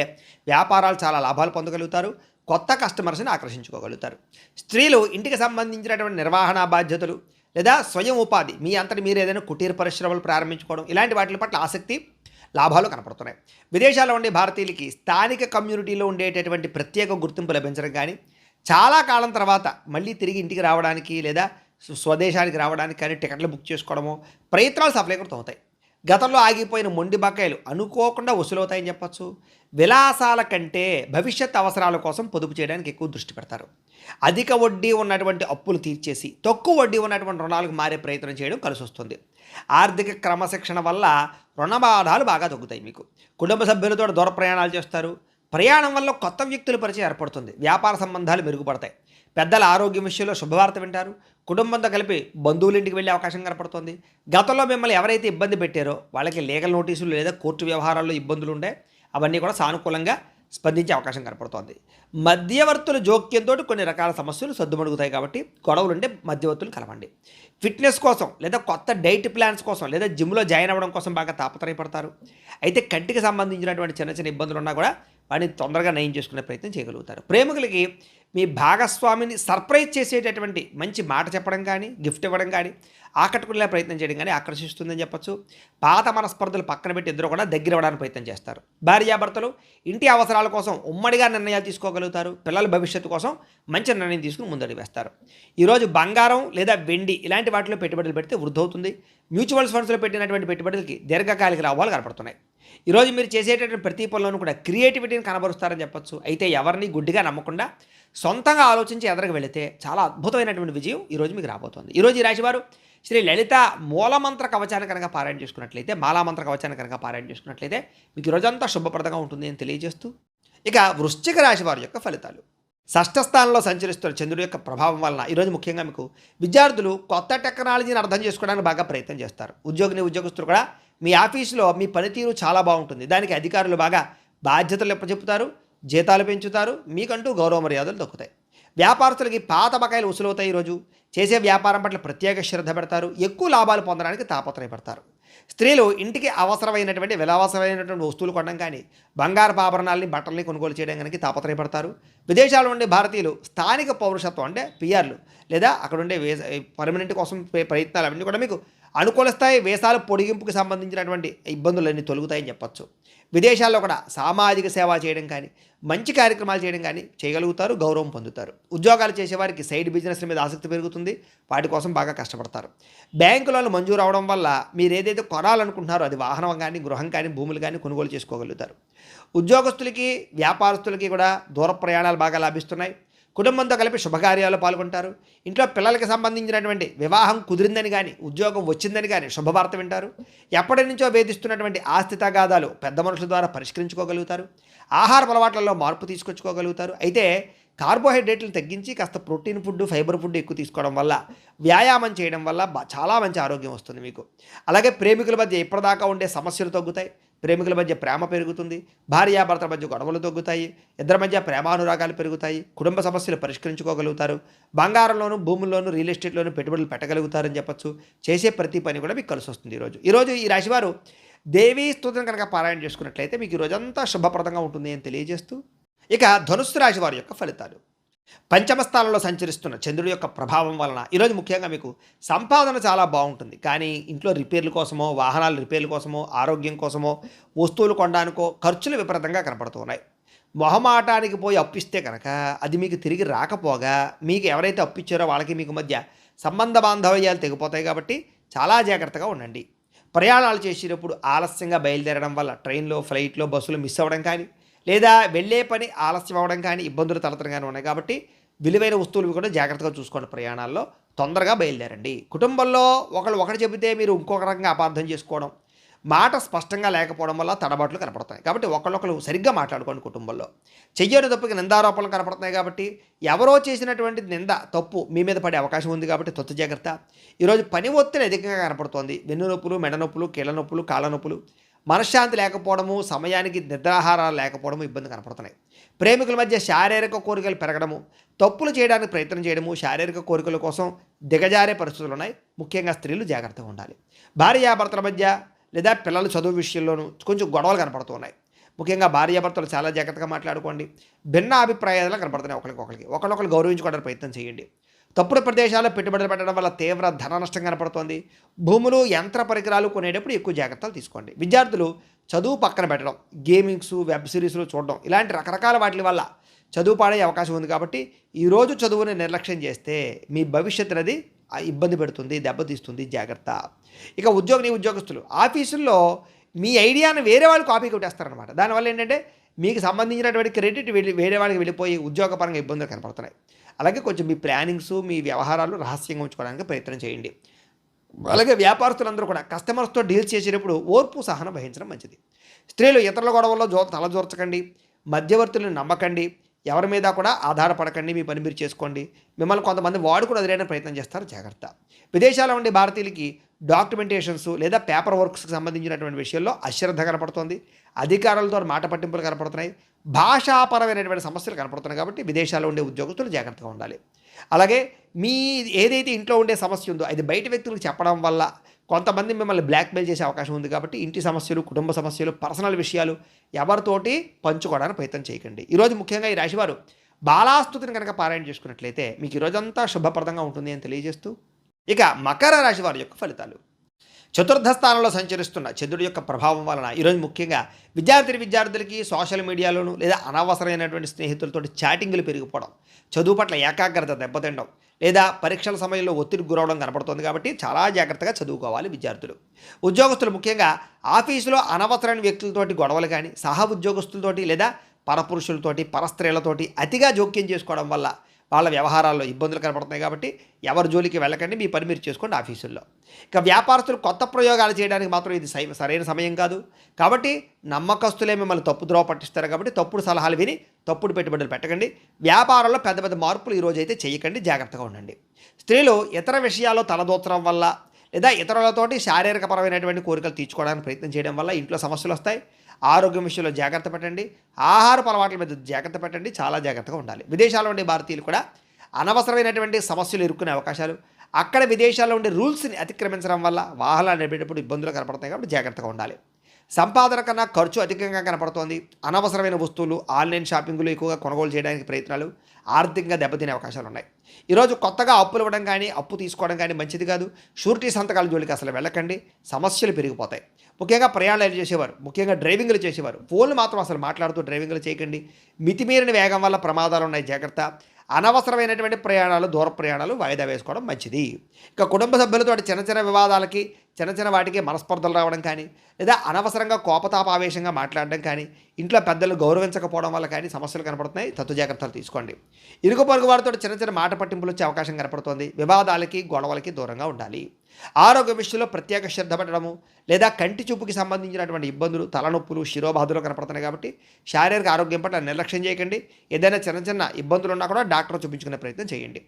వ్యాపారాలు చాలా లాభాలు పొందగలుగుతారు. కొత్త కస్టమర్స్ని ఆకర్షించుకోగలుగుతారు. స్త్రీలు ఇంటికి సంబంధించినటువంటి నిర్వహణ బాధ్యతలు లేదా స్వయం ఉపాధి, మీ అంతటి మీరు ఏదైనా కుటీర పరిశ్రమలు ప్రారంభించుకోవడం, ఇలాంటి వాటి పట్ల ఆసక్తి, లాభాలు కనపడుతున్నాయి. విదేశాల్లో ఉండే భారతీయులకి స్థానిక కమ్యూనిటీలో ఉండేటటువంటి ప్రత్యేక గుర్తింపు లభించడం కానీ, చాలా కాలం తర్వాత మళ్ళీ తిరిగి ఇంటికి రావడానికి లేదా స్వదేశానికి రావడానికి కానీ టికెట్లు బుక్ చేసుకోవడము, ప్రయత్నాలు సఫలీకృతం అవుతాయి. గతంలో ఆగిపోయిన మొండి బకాయిలు అనుకోకుండా వసూలవుతాయని చెప్పచ్చు. విలాసాల కంటే భవిష్యత్ అవసరాల కోసం పొదుపు చేయడానికి ఎక్కువ దృష్టి పెడతారు. అధిక వడ్డీ ఉన్నటువంటి అప్పులు తీర్చేసి తక్కువ వడ్డీ ఉన్నటువంటి రుణాలకు మారే ప్రయత్నం చేయడం కలిసి వస్తుంది. ఆర్థిక క్రమశిక్షణ వల్ల రుణబాధాలు బాగా తగ్గుతాయి. మీకు కుటుంబ సభ్యులతో దూర ప్రయాణాలు చేస్తారు. ప్రయాణం వల్ల కొత్త వ్యక్తుల పరిచయం ఏర్పడుతుంది. వ్యాపార సంబంధాలు మెరుగుపడతాయి. పెద్దల ఆరోగ్యం విషయంలో శుభవార్త వింటారు. కుటుంబంతో కలిపి బంధువుల ఇంటికి వెళ్ళే అవకాశం కనపడుతుంది. గతంలో మిమ్మల్ని ఎవరైతే ఇబ్బంది పెట్టారో వాళ్ళకి లీగల్ నోటీసులు లేదా కోర్టు వ్యవహారాల్లో ఇబ్బందులు ఉండే అవన్నీ కూడా సానుకూలంగా స్పందించే అవకాశం కనపడుతోంది. మధ్యవర్తుల జోక్యంతో కొన్ని రకాల సమస్యలు సద్దుమణుగుతాయి. కాబట్టి గొడవలుంటే మధ్యవర్తులు కలవండి. ఫిట్నెస్ కోసం లేదా కొత్త డైట్ ప్లాన్స్ కోసం లేదా జిమ్లో జాయిన్ అవ్వడం కోసం బాగా తాపత్రయపడతారు. అయితే కంటికి సంబంధించినటువంటి చిన్న చిన్న ఇబ్బందులు ఉన్నా కూడా వాటిని తొందరగా నయం చేసుకునే ప్రయత్నం చేయగలుగుతారు. ప్రేమికులకి మీ భాగస్వామిని సర్ప్రైజ్ చేసేటటువంటి మంచి మాట చెప్పడం కానీ, గిఫ్ట్ ఇవ్వడం కానీ, ఆకట్టుకునే ప్రయత్నం చేయడం కానీ ఆకర్షిస్తుందని చెప్పచ్చు. పాత మనస్పర్ధలు పక్కన పెట్టి ఇద్దరు కూడా దగ్గర అవ్వడానికి ప్రయత్నం చేస్తారు. భార్యాభర్తలు ఇంటి అవసరాల కోసం ఉమ్మడిగా నిర్ణయాలు తీసుకోగలుగుతారు. పిల్లల భవిష్యత్తు కోసం మంచి నిర్ణయం తీసుకుని ముందడుగు వేస్తారు. ఈరోజు బంగారం లేదా వెండి ఇలాంటి వాటిలో పెట్టుబడులు పెడితే వృద్ధి అవుతుంది. మ్యూచువల్ ఫండ్స్లో పెట్టినటువంటి పెట్టుబడులకి దీర్ఘకాలిక లాభాలు కనపడుతున్నాయి. ఈరోజు మీరు చేసేటటువంటి ప్రతి పనిలోనూ కూడా క్రియేటివిటీని కనబరుస్తారని చెప్పచ్చు. అయితే ఎవరిని గుడ్డిగా నమ్మకుండా సొంతంగా ఆలోచించి ఎదరకు వెళితే చాలా అద్భుతమైనటువంటి విజయం ఈరోజు మీకు రాబోతోంది. ఈరోజు ఈ రాశివారు శ్రీ లలిత మూలమంత్ర కవచాన్ని కనుక పారాయణ చేసుకున్నట్లయితే, మాలామంత్ర కవచాన్ని కనుక పారాయణ చేసుకున్నట్లయితే మీకు ఈరోజంతా శుభప్రదంగా ఉంటుంది అని తెలియజేస్తూ, ఇక వృశ్చిక రాశి వారి యొక్క ఫలితాలు. షష్ఠ స్థానంలో సంచరిస్తున్న చంద్రుడి యొక్క ప్రభావం వలన ఈరోజు ముఖ్యంగా మీకు విద్యార్థులు కొత్త టెక్నాలజీని అర్థం చేసుకోవడానికి బాగా ప్రయత్నం చేస్తారు. ఉద్యోగస్తులు కూడా మీ ఆఫీసులో మీ పనితీరు చాలా బాగుంటుంది. దానికి అధికారులు బాగా బాధ్యతలు ఎప్పచెప్పుతారు, జీతాలు పెంచుతారు, మీకంటూ గౌరవ మర్యాదలు దక్కుతాయి. వ్యాపారస్తులకి పాత బకాయిలు వసూలవుతాయి. ఈరోజు చేసే వ్యాపారం పట్ల ప్రత్యేక శ్రద్ధ పెడతారు. ఎక్కువ లాభాలు పొందడానికి తాపత్రయపడతారు. స్త్రీలు ఇంటికి అవసరమైనటువంటి విలాసమైనటువంటి వస్తువులు కొనడం కానీ, బంగారపు ఆభరణాలని, బట్టల్ని కొనుగోలు చేయడం కనుక తాపత్రయపడతారు. విదేశాల్లో ఉండే భారతీయులు స్థానిక పౌరసత్వం అంటే పిఆర్లు లేదా అక్కడ ఉండే పర్మనెంట్ కోసం ప్రయత్నాలు అవన్నీ కూడా మీకు అనుకూలిస్తాయి. వేసాల పొడిగింపుకి సంబంధించినటువంటి ఇబ్బందులన్నీ తొలగుతాయని చెప్పచ్చు. విదేశాల్లో కూడా సామాజిక సేవ చేయడం కానీ, మంచి కార్యక్రమాలు చేయడం కానీ చేయగలుగుతారు. గౌరవం పొందుతారు. ఉద్యోగాలు చేసేవారికి సైడ్ బిజినెస్ల మీద ఆసక్తి పెరుగుతుంది. వాటి కోసం బాగా కష్టపడతారు. బ్యాంకులలో మంజూరు అవడం వల్ల మీరు ఏదైతే కొనాలనుకుంటున్నారో అది వాహనం కానీ, గృహం కానీ, భూములు కానీ కొనుగోలు చేసుకోగలుగుతారు. ఉద్యోగస్తులకి, వ్యాపారస్తులకి కూడా దూర ప్రయాణాలు బాగా లాభిస్తున్నాయి. కుటుంబంతో కలిపి శుభకార్యాల్లో పాల్గొంటారు. ఇంట్లో పిల్లలకి సంబంధించినటువంటి వివాహం కుదిరిందని కానీ, ఉద్యోగం వచ్చిందని కానీ శుభవార్త వింటారు. ఎప్పటి నుంచో వేధిస్తున్నటువంటి ఆస్తి తగాదాలు పెద్ద మనుషుల ద్వారా పరిష్కరించుకోగలుగుతారు. ఆహార అలవాట్లలో మార్పు తీసుకొచ్చుకోగలుగుతారు. అయితే కార్బోహైడ్రేట్లు తగ్గించి కాస్త ప్రోటీన్ ఫుడ్, ఫైబర్ ఫుడ్ ఎక్కువ తీసుకోవడం వల్ల, వ్యాయామం చేయడం వల్ల చాలా మంచి ఆరోగ్యం వస్తుంది మీకు. అలాగే ప్రేమికుల మధ్య ఇప్పటిదాకా ఉండే సమస్యలు తగ్గుతాయి. ప్రేమికుల మధ్య ప్రేమ పెరుగుతుంది. భార్యాభర్తల మధ్య గొడవలు తగ్గుతాయి. ఇద్దరి మధ్య ప్రేమానురాగాలు పెరుగుతాయి. కుటుంబ సమస్యలు పరిష్కరించుకోగలుగుతారు. బంగారంలోను, భూముల్లోను, రియల్ ఎస్టేట్లోను పెట్టుబడులు పెట్టగలుగుతారని చెప్పచ్చు. చేసే ప్రతి పని కూడా మీకు కలిసి వస్తుంది. ఈరోజు ఈ రాశివారు దేవీ స్తోత్రం కనుక పారాయణ చేసుకున్నట్లయితే మీకు ఈరోజంతా శుభప్రదంగా ఉంటుంది అని తెలియజేస్తూ, ఇక ధనుస్సు రాశి వారి యొక్క ఫలితాలు. పంచమ స్థానంలో సంచరిస్తున్న చంద్రుడి యొక్క ప్రభావం వలన ఈరోజు ముఖ్యంగా మీకు సంపాదన చాలా బాగుంటుంది. కానీ ఇంట్లో రిపేర్ల కోసమో, వాహనాల రిపేర్ల కోసమో, ఆరోగ్యం కోసమో, వస్తువులు కొనడానికో ఖర్చులు విపరీతంగా కనపడుతూ ఉన్నాయి. మొహమాటానికి పోయి అప్పిస్తే కనుక అది మీకు తిరిగి రాకపోగా మీకు ఎవరైతే అప్పిచ్చారో వాళ్ళకి మీకు మధ్య సంబంధ బాంధవ్యాలు తెగిపోతాయి. కాబట్టి చాలా జాగ్రత్తగా ఉండండి. ప్రయాణాలు చేసేటప్పుడు ఆలస్యంగా బయలుదేరడం వల్ల ట్రైన్లో, ఫ్లైట్లో, బస్సులు మిస్ అవ్వడం కానీ, లేదా వెళ్ళే పని ఆలస్యం అవ్వడం కానీ, ఇబ్బందులు తలెత్తడం కానీ ఉన్నాయి. కాబట్టి విలువైన వస్తువులు కూడా జాగ్రత్తగా చూసుకోండి. ప్రయాణాల్లో తొందరగా బయలుదేరండి. కుటుంబంలో ఒకటి చెబితే మీరు ఇంకొక రకంగా అపార్థం చేసుకోవడం, మాట స్పష్టంగా లేకపోవడం వల్ల తడబాట్లు కనపడతాయి. కాబట్టి ఒకళ్ళొకరు సరిగ్గా మాట్లాడుకోండి. కుటుంబంలో చెయ్యని తప్పుకి నిందారోపణలు కనపడుతున్నాయి. కాబట్టి ఎవరో చేసినటువంటి నింద, తప్పు మీ మీద పడే అవకాశం ఉంది. కాబట్టి తొత్తు జాగ్రత్త. ఈరోజు పని ఒత్తిడి అధికంగా కనపడుతోంది. వెన్ను నొప్పులు, మెడ నొప్పులు, కీళ్ళ నొప్పులు, కాళ్ళ నొప్పులు, మనశ్శాంతి లేకపోవడము, సమయానికి నిద్రాహారాలు లేకపోవడము ఇబ్బంది కనపడుతున్నాయి. ప్రేమికుల మధ్య శారీరక కోరికలు పెరగడము, తప్పులు చేయడానికి ప్రయత్నం చేయడము, శారీరక కోరికల కోసం దిగజారే పరిస్థితులు ఉన్నాయి. ముఖ్యంగా స్త్రీలు జాగ్రత్తగా ఉండాలి. భార్యాభర్తల మధ్య లేదా పిల్లల చదువు విషయంలోనూ కొంచెం గొడవలు కనపడుతున్నాయి. ముఖ్యంగా భార్యాభర్తలు చాలా జాగ్రత్తగా మాట్లాడుకోండి. భిన్న అభిప్రాయాలు కనపడుతున్నాయి. ఒకరికొకరు గౌరవించుకోవడానికి ప్రయత్నం చేయండి. తప్పుడు ప్రదేశాల్లో పెట్టుబడులు పెట్టడం వల్ల తీవ్ర ధన నష్టం కనపడుతోంది. భూములు, యంత్ర పరికరాలు కొనేటప్పుడు ఎక్కువ జాగ్రత్తలు తీసుకోండి. విద్యార్థులు చదువు పక్కన పెట్టడం, గేమింగ్స్, వెబ్ సిరీస్లు చూడడం, ఇలాంటి రకరకాల వాటి వల్ల చదువు పాడే అవకాశం ఉంది. కాబట్టి ఈరోజు చదువుని నిర్లక్ష్యం చేస్తే మీ భవిష్యత్తు అనేది ఇబ్బంది పెడుతుంది, దెబ్బతీస్తుంది. జాగ్రత్త. ఇక ఉద్యోగస్తులు ఆఫీసుల్లో మీ ఐడియాను వేరే వాళ్ళు కాపీ కొట్టేస్తారనమాట. దానివల్ల ఏంటంటే మీకు సంబంధించినటువంటి క్రెడిట్ వేరే వాళ్ళకి వెళ్ళిపోయి ఉద్యోగపరంగా ఇబ్బందులు కనపడుతున్నాయి. అలాగే కొంచెం మీ ప్లానింగ్స్, మీ వ్యవహారాలు రహస్యంగా ఉంచుకోవడానికి ప్రయత్నం చేయండి. అలాగే వ్యాపారస్తులందరూ కూడా కస్టమర్స్తో డీల్స్ చేసేటప్పుడు ఓర్పు, సహనం వహించడం మంచిది. స్త్రీలు ఇతరుల గొడవల్లో తలజోర్చకండి. మధ్యవర్తులను నమ్మకండి. ఎవరి మీద కూడా ఆధారపడకండి. మీ పని మీరు చేసుకోండి. మిమ్మల్ని కొంతమంది వాడుకుని వదిలేయడానికి ప్రయత్నం చేస్తారు. జాగ్రత్త. విదేశాల్లో ఉండే భారతీయులకి డాక్యుమెంటేషన్స్ లేదా పేపర్ వర్క్స్కి సంబంధించినటువంటి విషయాల్లో అశ్రద్ధ కనపడుతోంది. అధికారులతో మాట పట్టింపులు కనపడుతున్నాయి. భాషాపరమైనటువంటి సమస్యలు కనపడుతున్నాయి. కాబట్టి విదేశాల్లో ఉండే ఉద్యోగస్తులు జాగ్రత్తగా ఉండాలి. అలాగే మీ ఏదైతే ఇంట్లో ఉండే సమస్య ఉందో అది బయట వ్యక్తులకు చెప్పడం వల్ల కొంతమంది మిమ్మల్ని బ్లాక్మెయిల్ చేసే అవకాశం ఉంది. కాబట్టి ఇంటి సమస్యలు, కుటుంబ సమస్యలు, పర్సనల్ విషయాలు ఎవరితోటి పంచుకోవడానికి ప్రయత్నం చేయకండి. ఈరోజు ముఖ్యంగా ఈ రాశివారు బాలాస్తుతిని కనుక పారాయణ చేసుకున్నట్లయితే మీకు ఈరోజంతా శుభప్రదంగా ఉంటుంది అని తెలియజేస్తూ, ఇక మకర రాశి వారి యొక్క ఫలితాలు. చతుర్థ స్థానంలో సంచరిస్తున్న చంద్రుడి యొక్క ప్రభావం వలన ఈరోజు ముఖ్యంగా విద్యార్థులకి సోషల్ మీడియాలోను లేదా అనవసరమైనటువంటి స్నేహితులతో చాటింగ్లు పెరిగిపోవడం, చదువు పట్ల ఏకాగ్రత దెబ్బతిండడం, లేదా పరీక్షల సమయంలో ఒత్తిడికి గురవడం కనపడుతుంది. కాబట్టి చాలా జాగ్రత్తగా చదువుకోవాలి విద్యార్థులు. ఉద్యోగస్తులు ముఖ్యంగా ఆఫీసులో అనవసరమైన వ్యక్తులతోటి గొడవలు కానీ, సహ ఉద్యోగస్తులతోటి లేదా పరపురుషులతోటి, పరస్త్రీలతోటి అతిగా జోక్యం చేసుకోవడం వల్ల వాళ్ళ వ్యవహారాల్లో ఇబ్బందులు కనపడుతున్నాయి. కాబట్టి ఎవరి జోలికి వెళ్ళకండి. మీ పని మీరు చేసుకోండి ఆఫీసుల్లో. ఇక వ్యాపారస్తులు కొత్త ప్రయోగాలు చేయడానికి మాత్రం ఇది సరైన సమయం కాదు. కాబట్టి నమ్మకస్తులే మిమ్మల్ని తప్పుద్రోవ పట్టిస్తారు. కాబట్టి తప్పుడు సలహాలు విని తప్పుడు పెట్టుబడులు పెట్టకండి. వ్యాపారంలో పెద్ద పెద్ద మార్పులు ఈరోజు అయితే చేయకండి. జాగ్రత్తగా ఉండండి. స్త్రీలు ఇతర విషయాల్లో తలదూర్చడం వల్ల లేదా ఇతరులతోటి శారీరకపరమైనటువంటి కోరికలు తీర్చుకోవడానికి ప్రయత్నం చేయడం వల్ల ఇంట్లో సమస్యలు వస్తాయి. ఆరోగ్యం విషయంలో జాగ్రత్త పెట్టండి. ఆహారపు అలవాట్ల మీద జాగ్రత్త పెట్టండి. చాలా జాగ్రత్తగా ఉండాలి. విదేశాల్లో ఉండే భారతీయులు కూడా అనవసరమైనటువంటి సమస్యలు ఎదుర్కొనే అవకాశాలు, అక్కడ విదేశాల్లో ఉండే రూల్స్ని అతిక్రమించడం వల్ల వాహనాలు నడిపేటప్పుడు ఇబ్బందులు కనపడతాయి. కాబట్టి జాగ్రత్తగా ఉండాలి. సంపాదన కన్నా ఖర్చు అధికంగా కనపడుతోంది. అనవసరమైన వస్తువులు, ఆన్లైన్ షాపింగ్లు ఎక్కువగా కొనుగోలు చేయడానికి ప్రయత్నాలు ఆర్థికంగా దెబ్బతినే అవకాశాలు ఉన్నాయి. ఈరోజు కొత్తగా అప్పులు ఇవ్వడం కానీ, అప్పు తీసుకోవడం కానీ మంచిది కాదు. షూరిటీ సంతకాల జోలికి అసలు వెళ్ళకండి. సమస్యలు పెరిగిపోతాయి. ముఖ్యంగా ప్రయాణాలు చేసేవారు, ముఖ్యంగా డ్రైవింగ్లు చేసేవారు ఫోన్లు మాత్రం అసలు మాట్లాడుతూ డ్రైవింగ్లు చేయకండి. మితిమీరిన వేగం వల్ల ప్రమాదాలు ఉన్నాయి. జాగ్రత్త. అనవసరమైనటువంటి ప్రయాణాలు, దూర ప్రయాణాలు వాయిదా వేసుకోవడం మంచిది. ఇక కుటుంబ సభ్యులతో చిన్న వివాదాలకి, చిన్న వాటికి మనస్పర్ధలు రావడం కానీ, లేదా అనవసరంగా కోపతాపావేశంగా మాట్లాడడం కానీ, ఇంట్లో పెద్దలు గౌరవించకపోవడం వల్ల కానీ సమస్యలు కనపడుతున్నాయి. తత్తు జాగ్రత్తలు తీసుకోండి. ఇరుగు పొరుగు వారితో చిన్న మాట పట్టింపులు వచ్చే అవకాశం కనపడుతోంది. వివాదాలకి, గొడవలకి దూరంగా ఉండాలి. ఆరోగ్య విషయంలో ప్రత్యేక శ్రద్ధ పెట్టడము లేదా కంటి చూపుకి సంబంధించినటువంటి ఇబ్బందులు, తలనొప్పులు, శిరోబాధలు కనపడుతున్నాయి. కాబట్టి శారీరక ఆరోగ్యం పట్ల నిర్లక్ష్యం చేయకండి. ఏదైనా చిన్న ఇబ్బందులు ఉన్నా కూడా డాక్టర్ చూపించుకునే ప్రయత్నం చేయండి.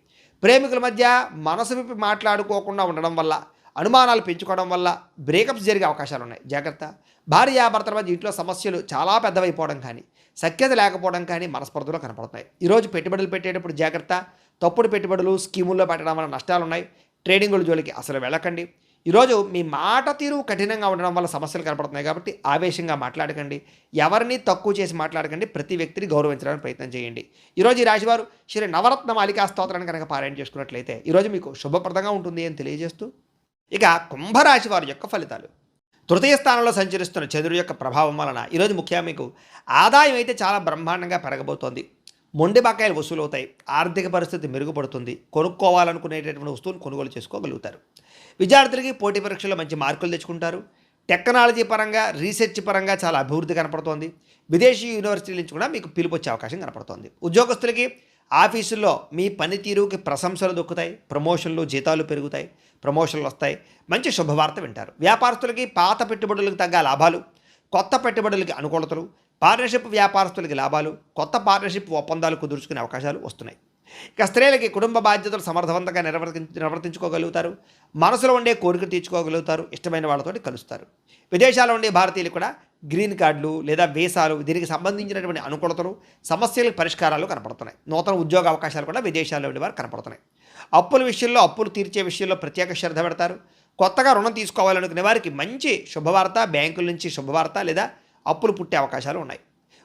ప్రేమికుల మధ్య మనసు విప్పి మాట్లాడుకోకుండా ఉండడం వల్ల, అనుమానాలు పెంచుకోవడం వల్ల బ్రేకప్స్ జరిగే అవకాశాలు ఉన్నాయి. జాగ్రత్త. భార్యాభర్తల మధ్య ఇంట్లో సమస్యలు చాలా పెద్దవైపోవడం కానీ, సఖ్యత లేకపోవడం కానీ మనస్పర్ధలు కనపడుతున్నాయి. ఈరోజు పెట్టుబడులు పెట్టేటప్పుడు జాగ్రత్త. తప్పుడు పెట్టుబడులు, స్కీముల్లో పెట్టడం వల్ల నష్టాలు ఉన్నాయి. ట్రేడింగుల జోలికి అసలు వెళ్ళకండి. ఈరోజు మీ మాట తీరు కఠినంగా ఉండడం వల్ల సమస్యలు కనపడుతున్నాయి కాబట్టి ఆవేశంగా మాట్లాడకండి. ఎవరిని తక్కువ చేసి మాట్లాడకండి. ప్రతి వ్యక్తిని గౌరవించడానికి ప్రయత్నం చేయండి. ఈరోజు ఈ రాశివారు శ్రీ నవరత్న మాలికా స్తోత్రాన్ని కనుక పారాయణ చేసుకున్నట్లయితే ఈరోజు మీకు శుభప్రదంగా ఉంటుంది అని తెలియజేస్తూ, ఇక కుంభరాశి వారి యొక్క ఫలితాలు. తృతీయ స్థానంలో సంచరిస్తున్న చంద్రుడి యొక్క ప్రభావం వలన ఈరోజు ముఖ్యంగా మీకు ఆదాయం అయితే చాలా బ్రహ్మాండంగా పెరగబోతోంది. మొండి బకాయిలు వసూలవుతాయి. ఆర్థిక పరిస్థితి మెరుగుపడుతుంది. కొనుక్కోవాలనుకునేటటువంటి వస్తువులు కొనుగోలు చేసుకోగలుగుతారు. విద్యార్థులకి పోటీ పరీక్షల్లో మంచి మార్కులు తెచ్చుకుంటారు. టెక్నాలజీ పరంగా, రీసెర్చ్ పరంగా చాలా అభివృద్ధి కనపడుతోంది. విదేశీ యూనివర్సిటీల నుంచి కూడా మీకు పిలుపు వచ్చే అవకాశం కనపడుతోంది. ఉద్యోగస్తులకి ఆఫీసుల్లో మీ పనితీరుకి ప్రశంసలు దొక్కుతాయి. ప్రమోషన్లు, జీతాలు పెరుగుతాయి. ప్రమోషన్లు వస్తాయి. మంచి శుభవార్త వింటారు. వ్యాపారస్తులకి పాత పెట్టుబడులకు తగ్గ లాభాలు, కొత్త పెట్టుబడులకి అనుకూలతలు, పార్ట్నర్షిప్ వ్యాపారస్తులకి లాభాలు, కొత్త పార్ట్నర్షిప్ ఒప్పందాలు కుదుర్చుకునే అవకాశాలు వస్తున్నాయి. ఇక స్త్రీలకి కుటుంబ బాధ్యతలు సమర్థవంతంగా నిర్వర్తించుకోగలుగుతారు. మనసులో ఉండే కోరిక తీర్చుకోగలుగుతారు. ఇష్టమైన వాళ్ళతోటి కలుస్తారు. విదేశాల్లో ఉండే భారతీయులు కూడా గ్రీన్ కార్డులు లేదా వీసాలు, దీనికి సంబంధించినటువంటి అనుకూలతలు, సమస్యలకు పరిష్కారాలు కనపడుతున్నాయి. నూతన ఉద్యోగ అవకాశాలు కూడా విదేశాల్లో ఉండే వారు కనపడుతున్నాయి. అప్పుల విషయంలో, అప్పులు తీర్చే విషయంలో ప్రత్యేక శ్రద్ధ పెడతారు. కొత్తగా రుణం తీసుకోవాలనుకునే వారికి మంచి శుభవార్త, బ్యాంకుల నుంచి శుభవార్త లేదా అప్పులు పుట్టే అవకాశాలు ఉన్నాయి.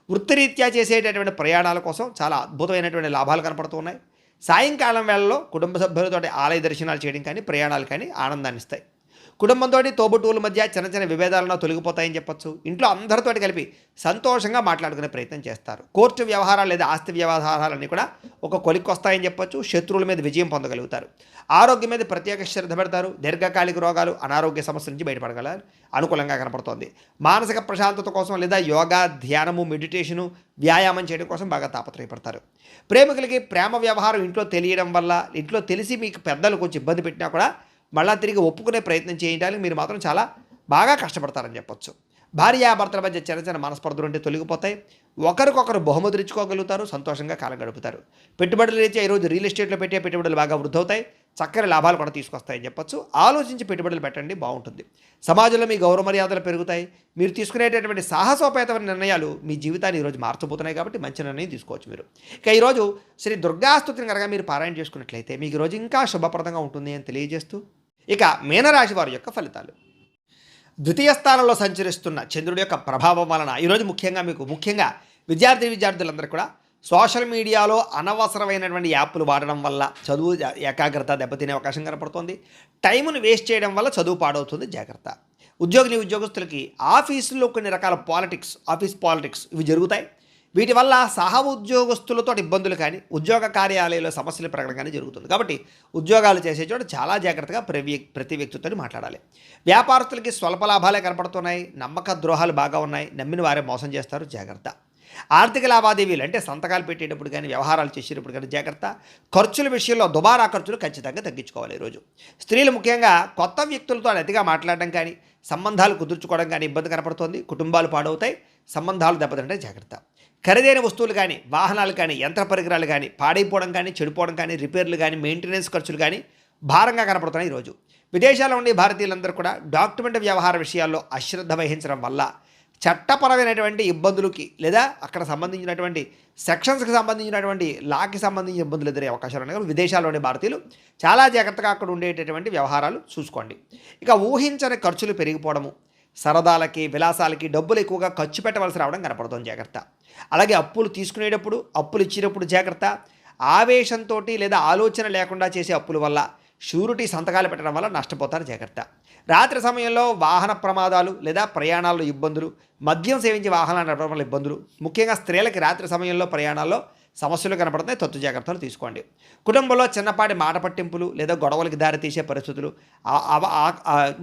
వృత్తిరీత్యా చేసేటటువంటి ప్రయాణాల కోసం చాలా అద్భుతమైనటువంటి లాభాలు కనపడుతూ ఉన్నాయి. సాయంకాలం వేళల్లో కుటుంబ సభ్యులతో ఆలయ దర్శనాలు చేయడం కానీ, ప్రయాణాలు కానీ ఆనందాన్ని ఇస్తాయి. కుటుంబంతో, తోబుట్టువుల మధ్య చిన్న చిన్న విభేదాలను తొలగిపోతాయని చెప్పొచ్చు. ఇంట్లో అందరితోటి కలిపి సంతోషంగా మాట్లాడుకునే ప్రయత్నం చేస్తారు. కోర్టు వ్యవహారాలు లేదా ఆస్తి వ్యవహారాలన్నీ కూడా ఒక కొలిక్కి వస్తాయని చెప్పొచ్చు. శత్రువుల మీద విజయం పొందగలుగుతారు. ఆరోగ్యం మీద ప్రత్యేక శ్రద్ధ పెడతారు. దీర్ఘకాలిక రోగాలు, అనారోగ్య సమస్యల నుంచి బయటపడగలరు. అనుకూలంగా కనపడుతోంది. మానసిక ప్రశాంతత కోసం లేదా యోగా, ధ్యానము, మెడిటేషను, వ్యాయామం చేయడం కోసం బాగా తాపత్రయపడతారు. ప్రేమికులకి ప్రేమ వ్యవహారం ఇంట్లో తెలియడం వల్ల, ఇంట్లో తెలిసి మీకు పెద్దలు కొంచెం ఇబ్బంది పెట్టినా కూడా మళ్ళా తిరిగి ఒప్పుకునే ప్రయత్నం చేయడానికి మీరు మాత్రం చాలా బాగా కష్టపడతారని చెప్పొచ్చు. భార్యాభర్తల మధ్య చిన్న చిన్న మనస్పర్ధలు ఉంటే తొలగిపోతాయి. ఒకరికొకరు బహుమతులు ఇచ్చుకోగలుగుతారు. సంతోషంగా కాలం గడుపుతారు. పెట్టుబడులు రీత్యా ఈరోజు రియల్ ఎస్టేట్లో పెట్టే పెట్టుబడులు బాగా వృద్ధవుతాయి. చక్కని లాభాలు కూడా తీసుకొస్తాయని చెప్పొచ్చు. ఆలోచించి పెట్టుబడులు పెట్టండి, బాగుంటుంది. సమాజంలో మీ గౌరవ మర్యాదలు పెరుగుతాయి. మీరు తీసుకునేటటువంటి సాహసోపేతమైన నిర్ణయాలు మీ జీవితాన్ని ఈరోజు మార్చబోతున్నాయి కాబట్టి మంచి నిర్ణయం తీసుకోవచ్చు మీరు. ఇక ఈరోజు శ్రీ దుర్గాస్తుతిని కనుక మీరు పారాయణ చేసుకున్నట్లయితే మీకు ఈరోజు ఇంకా శుభప్రదంగా ఉంటుంది అని తెలియజేస్తూ, ఇక మీనరాశి వారి యొక్క ఫలితాలు. ద్వితీయ స్థానంలో సంచరిస్తున్న చంద్రుడి యొక్క ప్రభావం వలన ఈరోజు ముఖ్యంగా విద్యార్థులందరూ కూడా సోషల్ మీడియాలో అనవసరమైనటువంటి యాప్లు వాడడం వల్ల చదువు ఏకాగ్రత దెబ్బతినే అవకాశం కనపడుతుంది. టైమును వేస్ట్ చేయడం వల్ల చదువు పాడవుతుంది. జాగ్రత్త. ఉద్యోగస్తులకి ఆఫీసుల్లో కొన్ని రకాల ఆఫీస్ పాలిటిక్స్ ఇవి జరుగుతాయి. వీటి వల్ల సహ ఉద్యోగస్తులతో ఇబ్బందులు కానీ, ఉద్యోగ కార్యాలయంలో సమస్యలు పెరగడం కానీ జరుగుతుంది. కాబట్టి ఉద్యోగాలు చేసే చోట చాలా జాగ్రత్తగా ప్రతి వ్యక్తితో మాట్లాడాలి. వ్యాపారస్తులకి స్వల్ప లాభాలే కనపడుతున్నాయి. నమ్మక ద్రోహాలు బాగా ఉన్నాయి. నమ్మిన వారే మోసం చేస్తారు. జాగ్రత్త. ఆర్థిక లావాదేవీలు అంటే సంతకాలు పెట్టేటప్పుడు కానీ, వ్యవహారాలు చేసేటప్పుడు కానీ జాగ్రత్త. ఖర్చుల విషయంలో దుబారా ఖర్చులు ఖచ్చితంగా తగ్గించుకోవాలి. ఈరోజు స్త్రీలు ముఖ్యంగా కొత్త వ్యక్తులతో అతిగా మాట్లాడడం కానీ, సంబంధాలు కుదుర్చుకోవడం కానీ ఇబ్బంది కనపడుతోంది. కుటుంబాలు పాడవుతాయి. సంబంధాలు దెబ్బతింటే జాగ్రత్త. ఖరీదైన వస్తువులు కానీ, వాహనాలు కానీ, యంత్ర పరికరాలు కానీ పాడైపోవడం కానీ, చెడిపోవడం కానీ, రిపేర్లు కానీ, మెయింటెనెన్స్ ఖర్చులు కానీ భారంగా కనపడుతున్నాయి. ఈరోజు విదేశాల్లో ఉండే భారతీయులందరూ కూడా డాక్యుమెంట్ వ్యవహార విషయాల్లో అశ్రద్ధ వహించడం వల్ల చట్టపరమైనటువంటి ఇబ్బందులకి లేదా అక్కడ సంబంధించినటువంటి సెక్షన్స్కి సంబంధించినటువంటి లాకి సంబంధించిన ఇబ్బందులు ఎదురే అవకాశాలు ఉన్నాయి. విదేశాల్లోని భారతీయులు చాలా జాగ్రత్తగా అక్కడ ఉండేటటువంటి వ్యవహారాలు చూసుకోండి. ఇక ఊహించని ఖర్చులు పెరిగిపోవడము, సరదాలకి, విలాసాలకి డబ్బులు ఎక్కువగా ఖర్చు పెట్టవలసి రావడం కనపడుతుంది. జాగ్రత్త. అలాగే అప్పులు తీసుకునేటప్పుడు, అప్పులు ఇచ్చేటప్పుడు జాగ్రత్త. ఆవేశంతో లేదా ఆలోచన లేకుండా చేసే అప్పుల వల్ల, షూరిటీ సంతకాలు పెట్టడం వల్ల నష్టపోతారు. జాగ్రత్త. రాత్రి సమయంలో వాహన ప్రమాదాలు లేదా ప్రయాణాల్లో ఇబ్బందులు, మద్యం సేవించి వాహనాలు నడపడం వల్ల ఇబ్బందులు, ముఖ్యంగా స్త్రీలకి రాత్రి సమయంలో ప్రయాణాల్లో సమస్యలు కనపడుతున్నాయి. తత్తు జాగ్రత్తలు తీసుకోండి. కుటుంబంలో చిన్నపాటి మాట పట్టింపులు లేదా గొడవలకి దారితీసే పరిస్థితులు,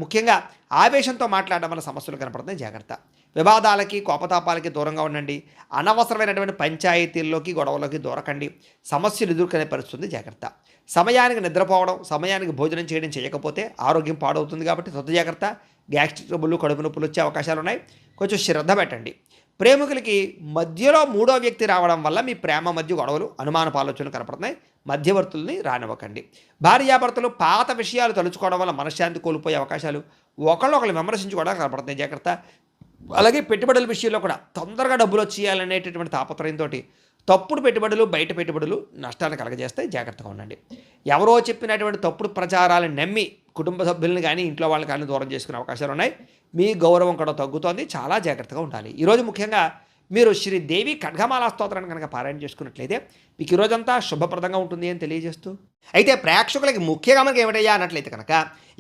ముఖ్యంగా ఆవేశంతో మాట్లాడడం వల్ల సమస్యలు కనపడుతున్నాయి. జాగ్రత్త. వివాదాలకి, కోపతాపాలకి దూరంగా ఉండండి. అనవసరమైనటువంటి పంచాయతీల్లోకి, గొడవలోకి దూరకండి. సమస్యలు ఎదుర్కొనే పరిస్థితుంది. జాగ్రత్త. సమయానికి నిద్రపోవడం, సమయానికి భోజనం చేయకపోతే ఆరోగ్యం పాడవుతుంది కాబట్టి తత్తు జాగ్రత్త. గ్యాస్ట్రిక్ ట్రబుల్, కడుపు నొప్పులు వచ్చే అవకాశాలు ఉన్నాయి. కొంచెం శ్రద్ధ పెట్టండి. ప్రేమికులకి మధ్యలో మూడో వ్యక్తి రావడం వల్ల మీ ప్రేమ మధ్య గొడవలు, అనుమానపు ఆలోచనలు కనపడుతున్నాయి. మధ్యవర్తుల్ని రానివ్వకండి. భార్యాభర్తలు పాత విషయాలు తలుచుకోవడం వల్ల మనశ్శాంతి కోల్పోయే అవకాశాలు, ఒకళ్ళు విమర్శించుకోవడం కనపడుతున్నాయి. జాగ్రత్త. అలాగే పెట్టుబడుల విషయంలో కూడా తొందరగా డబ్బులు వచ్చేయాలనేటటువంటి తాపత్రయంతో తప్పుడు పెట్టుబడులు, బయట పెట్టుబడులు నష్టాన్ని కలగజేస్తాయి. జాగ్రత్తగా ఉండండి. ఎవరో చెప్పినటువంటి తప్పుడు ప్రచారాలను నమ్మి కుటుంబ సభ్యులను కానీ ఇంట్లో వాళ్ళని కానీ దూరం చేసుకునే అవకాశాలు ఉన్నాయి. మీ గౌరవం కూడా తగ్గుతోంది. చాలా జాగ్రత్తగా ఉండాలి. ఈరోజు ముఖ్యంగా మీరు శ్రీదేవి ఖడ్గమాల స్తోత్రాన్ని కనుక పారాయణ చేసుకున్నట్లయితే మీకు ఈరోజంతా శుభప్రదంగా ఉంటుంది అని తెలియజేస్తూ, అయితే ప్రేక్షకులకి ముఖ్యంగా మనకి ఏమిటయ్యా అన్నట్లయితే కనుక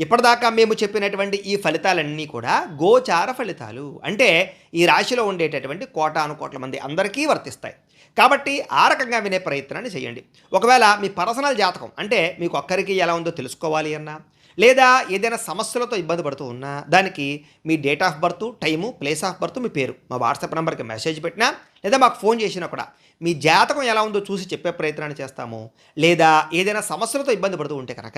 ఇప్పటిదాకా మేము చెప్పినటువంటి ఈ ఫలితాలన్నీ కూడా గోచార ఫలితాలు. అంటే ఈ రాశిలో ఉండేటటువంటి కోటాను కోట్ల మంది అందరికీ వర్తిస్తాయి. కాబట్టి ఆ రకంగా వినే ప్రయత్నాన్ని చేయండి. ఒకవేళ మీ పర్సనల్ జాతకం అంటే మీకు ఒక్కరికి ఎలా ఉందో తెలుసుకోవాలి అన్నా, లేదా ఏదైనా సమస్యలతో ఇబ్బంది పడుతూ ఉన్నా దానికి మీ date of birth, time, place of birth, మీ పేరు మా వాట్సాప్ నెంబర్కి మెసేజ్ పెట్టినా లేదా మాకు ఫోన్ చేసినా కూడా మీ జాతకం ఎలా ఉందో చూసి చెప్పే ప్రయత్నాన్ని చేస్తాము. లేదా ఏదైనా సమస్యలతో ఇబ్బంది పడుతూ ఉంటే కనుక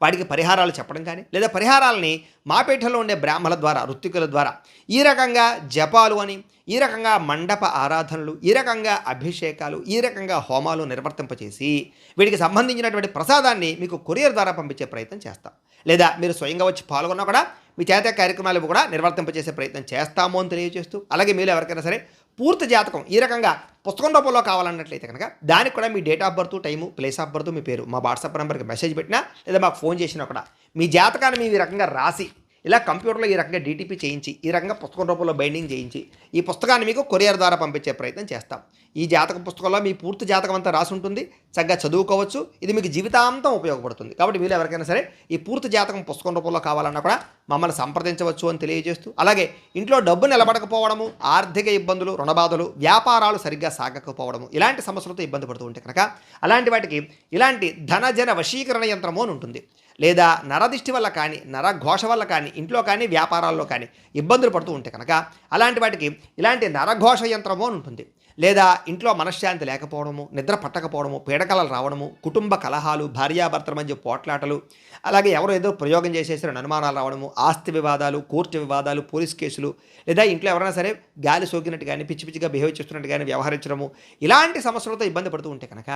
వాటికి పరిహారాలు చెప్పడం కానీ లేదా పరిహారాలని మా పీఠంలో ఉండే బ్రాహ్మణుల ద్వారా, ఋత్వికుల ద్వారా ఈ రకంగా జపాలు అని, ఈ రకంగా మండప ఆరాధనలు, ఈ రకంగా అభిషేకాలు, ఈ రకంగా హోమాలు నిర్వర్తింపచేసి వీటికి సంబంధించినటువంటి ప్రసాదాన్ని మీకు కొరియర్ ద్వారా పంపించే ప్రయత్నం చేస్తాం. లేదా మీరు స్వయంగా వచ్చి పాల్గొన్నా కూడా మీ చేత కార్యక్రమాలు కూడా నిర్వర్తింపచేసే ప్రయత్నం చేస్తాము అని తెలియజేస్తూ, అలాగే మీరు ఎవరికైనా సరే పూర్తి జాతకం ఈ రకంగా పుస్తకం రూపంలో కావాలన్నట్లయితే కనుక దానికి కూడా మీ date of birth, time, place of birth, మీ పేరు మా వాట్సాప్ నెంబర్కి మెసేజ్ పెట్టినా లేదా మాకు ఫోన్ చేసినా కూడా మీ జాతకాన్ని మేము ఈ రకంగా రాసి ఇలా కంప్యూటర్లో ఈ రకంగా డీటీపీ చేయించి ఈ రకంగా పుస్తకం రూపంలో బైండింగ్ చేయించి ఈ పుస్తకాన్ని మీకు కొరియర్ ద్వారా పంపించే ప్రయత్నం చేస్తాం. ఈ జాతక పుస్తకంలో మీ పూర్తి జాతకం అంతా రాసి ఉంటుంది. చక్కగా చదువుకోవచ్చు. ఇది మీకు జీవితాంతం ఉపయోగపడుతుంది. కాబట్టి మీరు ఎవరికైనా సరే ఈ పూర్తి జాతకం పుస్తకం రూపంలో కావాలన్నా కూడా మమ్మల్ని సంప్రదించవచ్చు అని తెలియజేస్తూ, అలాగే ఇంట్లో డబ్బు నిలబడకపోవడము, ఆర్థిక ఇబ్బందులు, రుణబాధలు, వ్యాపారాలు సరిగ్గా సాగకపోవడము ఇలాంటి సమస్యలతో ఇబ్బంది పడుతూ ఉంటే కనుక అలాంటి వాటికి ఇలాంటి ధనజన వశీకరణ యంత్రము అని ఉంటుంది. లేదా నరదిష్టి వల్ల కానీ, నరఘోష వల్ల కానీ, ఇంట్లో కానీ వ్యాపారాల్లో కానీ ఇబ్బందులు పడుతూ ఉంటే కనుక అలాంటి వాటికి ఇలాంటి నరఘోష యంత్రము అని ఉంటుంది. లేదా ఇంట్లో మనశ్శాంతి లేకపోవడము, నిద్ర పట్టకపోవడము, పీడకలలు రావడము, కుటుంబ కలహాలు, భార్యాభర్తల మధ్య పోట్లాటలు, అలాగే ఎవరో ఏదో ప్రయోగం చేసేసిన అనుమానాలు రావడము, ఆస్తి వివాదాలు, కోర్టు వివాదాలు, పోలీస్ కేసులు, లేదా ఇంట్లో ఎవరైనా సరే గాలి సోకినట్టు కానీ పిచ్చి పిచ్చిగా బిహేవ్ చేస్తున్నట్టు కానీ వ్యవహరించడము ఇలాంటి సమస్యలతో ఇబ్బంది పడుతూ ఉంటే కనుక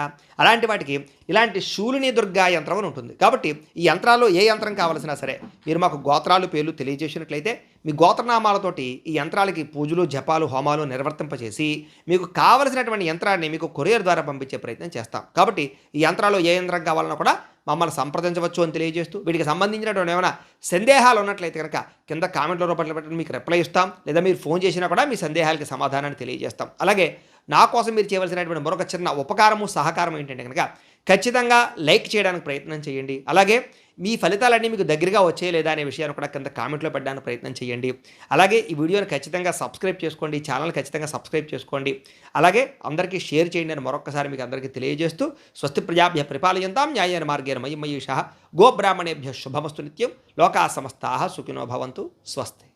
అలాంటి వాటికి ఇలాంటి శూలిని దుర్గా యంత్రం అని ఉంటుంది. కాబట్టి ఈ యంత్రాల్లో ఏ యంత్రం కావాల్సినా సరే మీరు మాకు గోత్రాలు, పేర్లు తెలియజేసినట్లయితే మీ గోత్రనామాలతోటి ఈ యంత్రాలకి పూజలు, జపాలు, హోమాలు నిర్వర్తింపచేసి మీకు కావలసినటువంటి యంత్రాన్ని మీకు కొరియర్ ద్వారా పంపించే ప్రయత్నం చేస్తాం. కాబట్టి ఈ యంత్రాల్లో ఏ యంత్రం కావాలన్నా కూడా మమ్మల్ని సంప్రదించవచ్చు అని తెలియజేస్తూ, వీటికి సంబంధించినటువంటి ఏమైనా సందేహాలు ఉన్నట్లయితే కనుక కింద కామెంట్ల రూపంలో పెట్టండి, మీకు రిప్లై ఇస్తాం. లేదా మీరు ఫోన్ చేసినా కూడా మీ సందేహాలకి సమాధానాన్ని తెలియజేస్తాం. అలాగే నా కోసం మీరు చేయవలసినటువంటి మరొక చిన్న ఉపకారము, సహకారం ఏంటంటే కనుక ఖచ్చితంగా లైక్ చేయడానికి ప్రయత్నం చేయండి. అలాగే మీ ఫలితాలన్నీ మీకు దగ్గరగా వచ్చాయి లేదా అనే విషయాన్ని కూడా కింద కామెంట్లో పెట్టడానికి ప్రయత్నం చేయండి. అలాగే ఈ వీడియోని ఖచ్చితంగా సబ్స్క్రైబ్ చేసుకోండి, ఛానల్ ఖచ్చితంగా సబ్స్క్రైబ్ చేసుకోండి. అలాగే అందరికీ షేర్ చేయండి అని మరొకసారి మీకు అందరికీ తెలియజేస్తూ, స్వస్తి ప్రజాభ్య పరిపాలయంతాం న్యాయేన మార్గేణ మయీషః గోబ్రాహ్మణేభ్య శుభమస్తు నిత్యం. లోకా సమస్తాః సుఖినో భవంతు. స్వస్తి.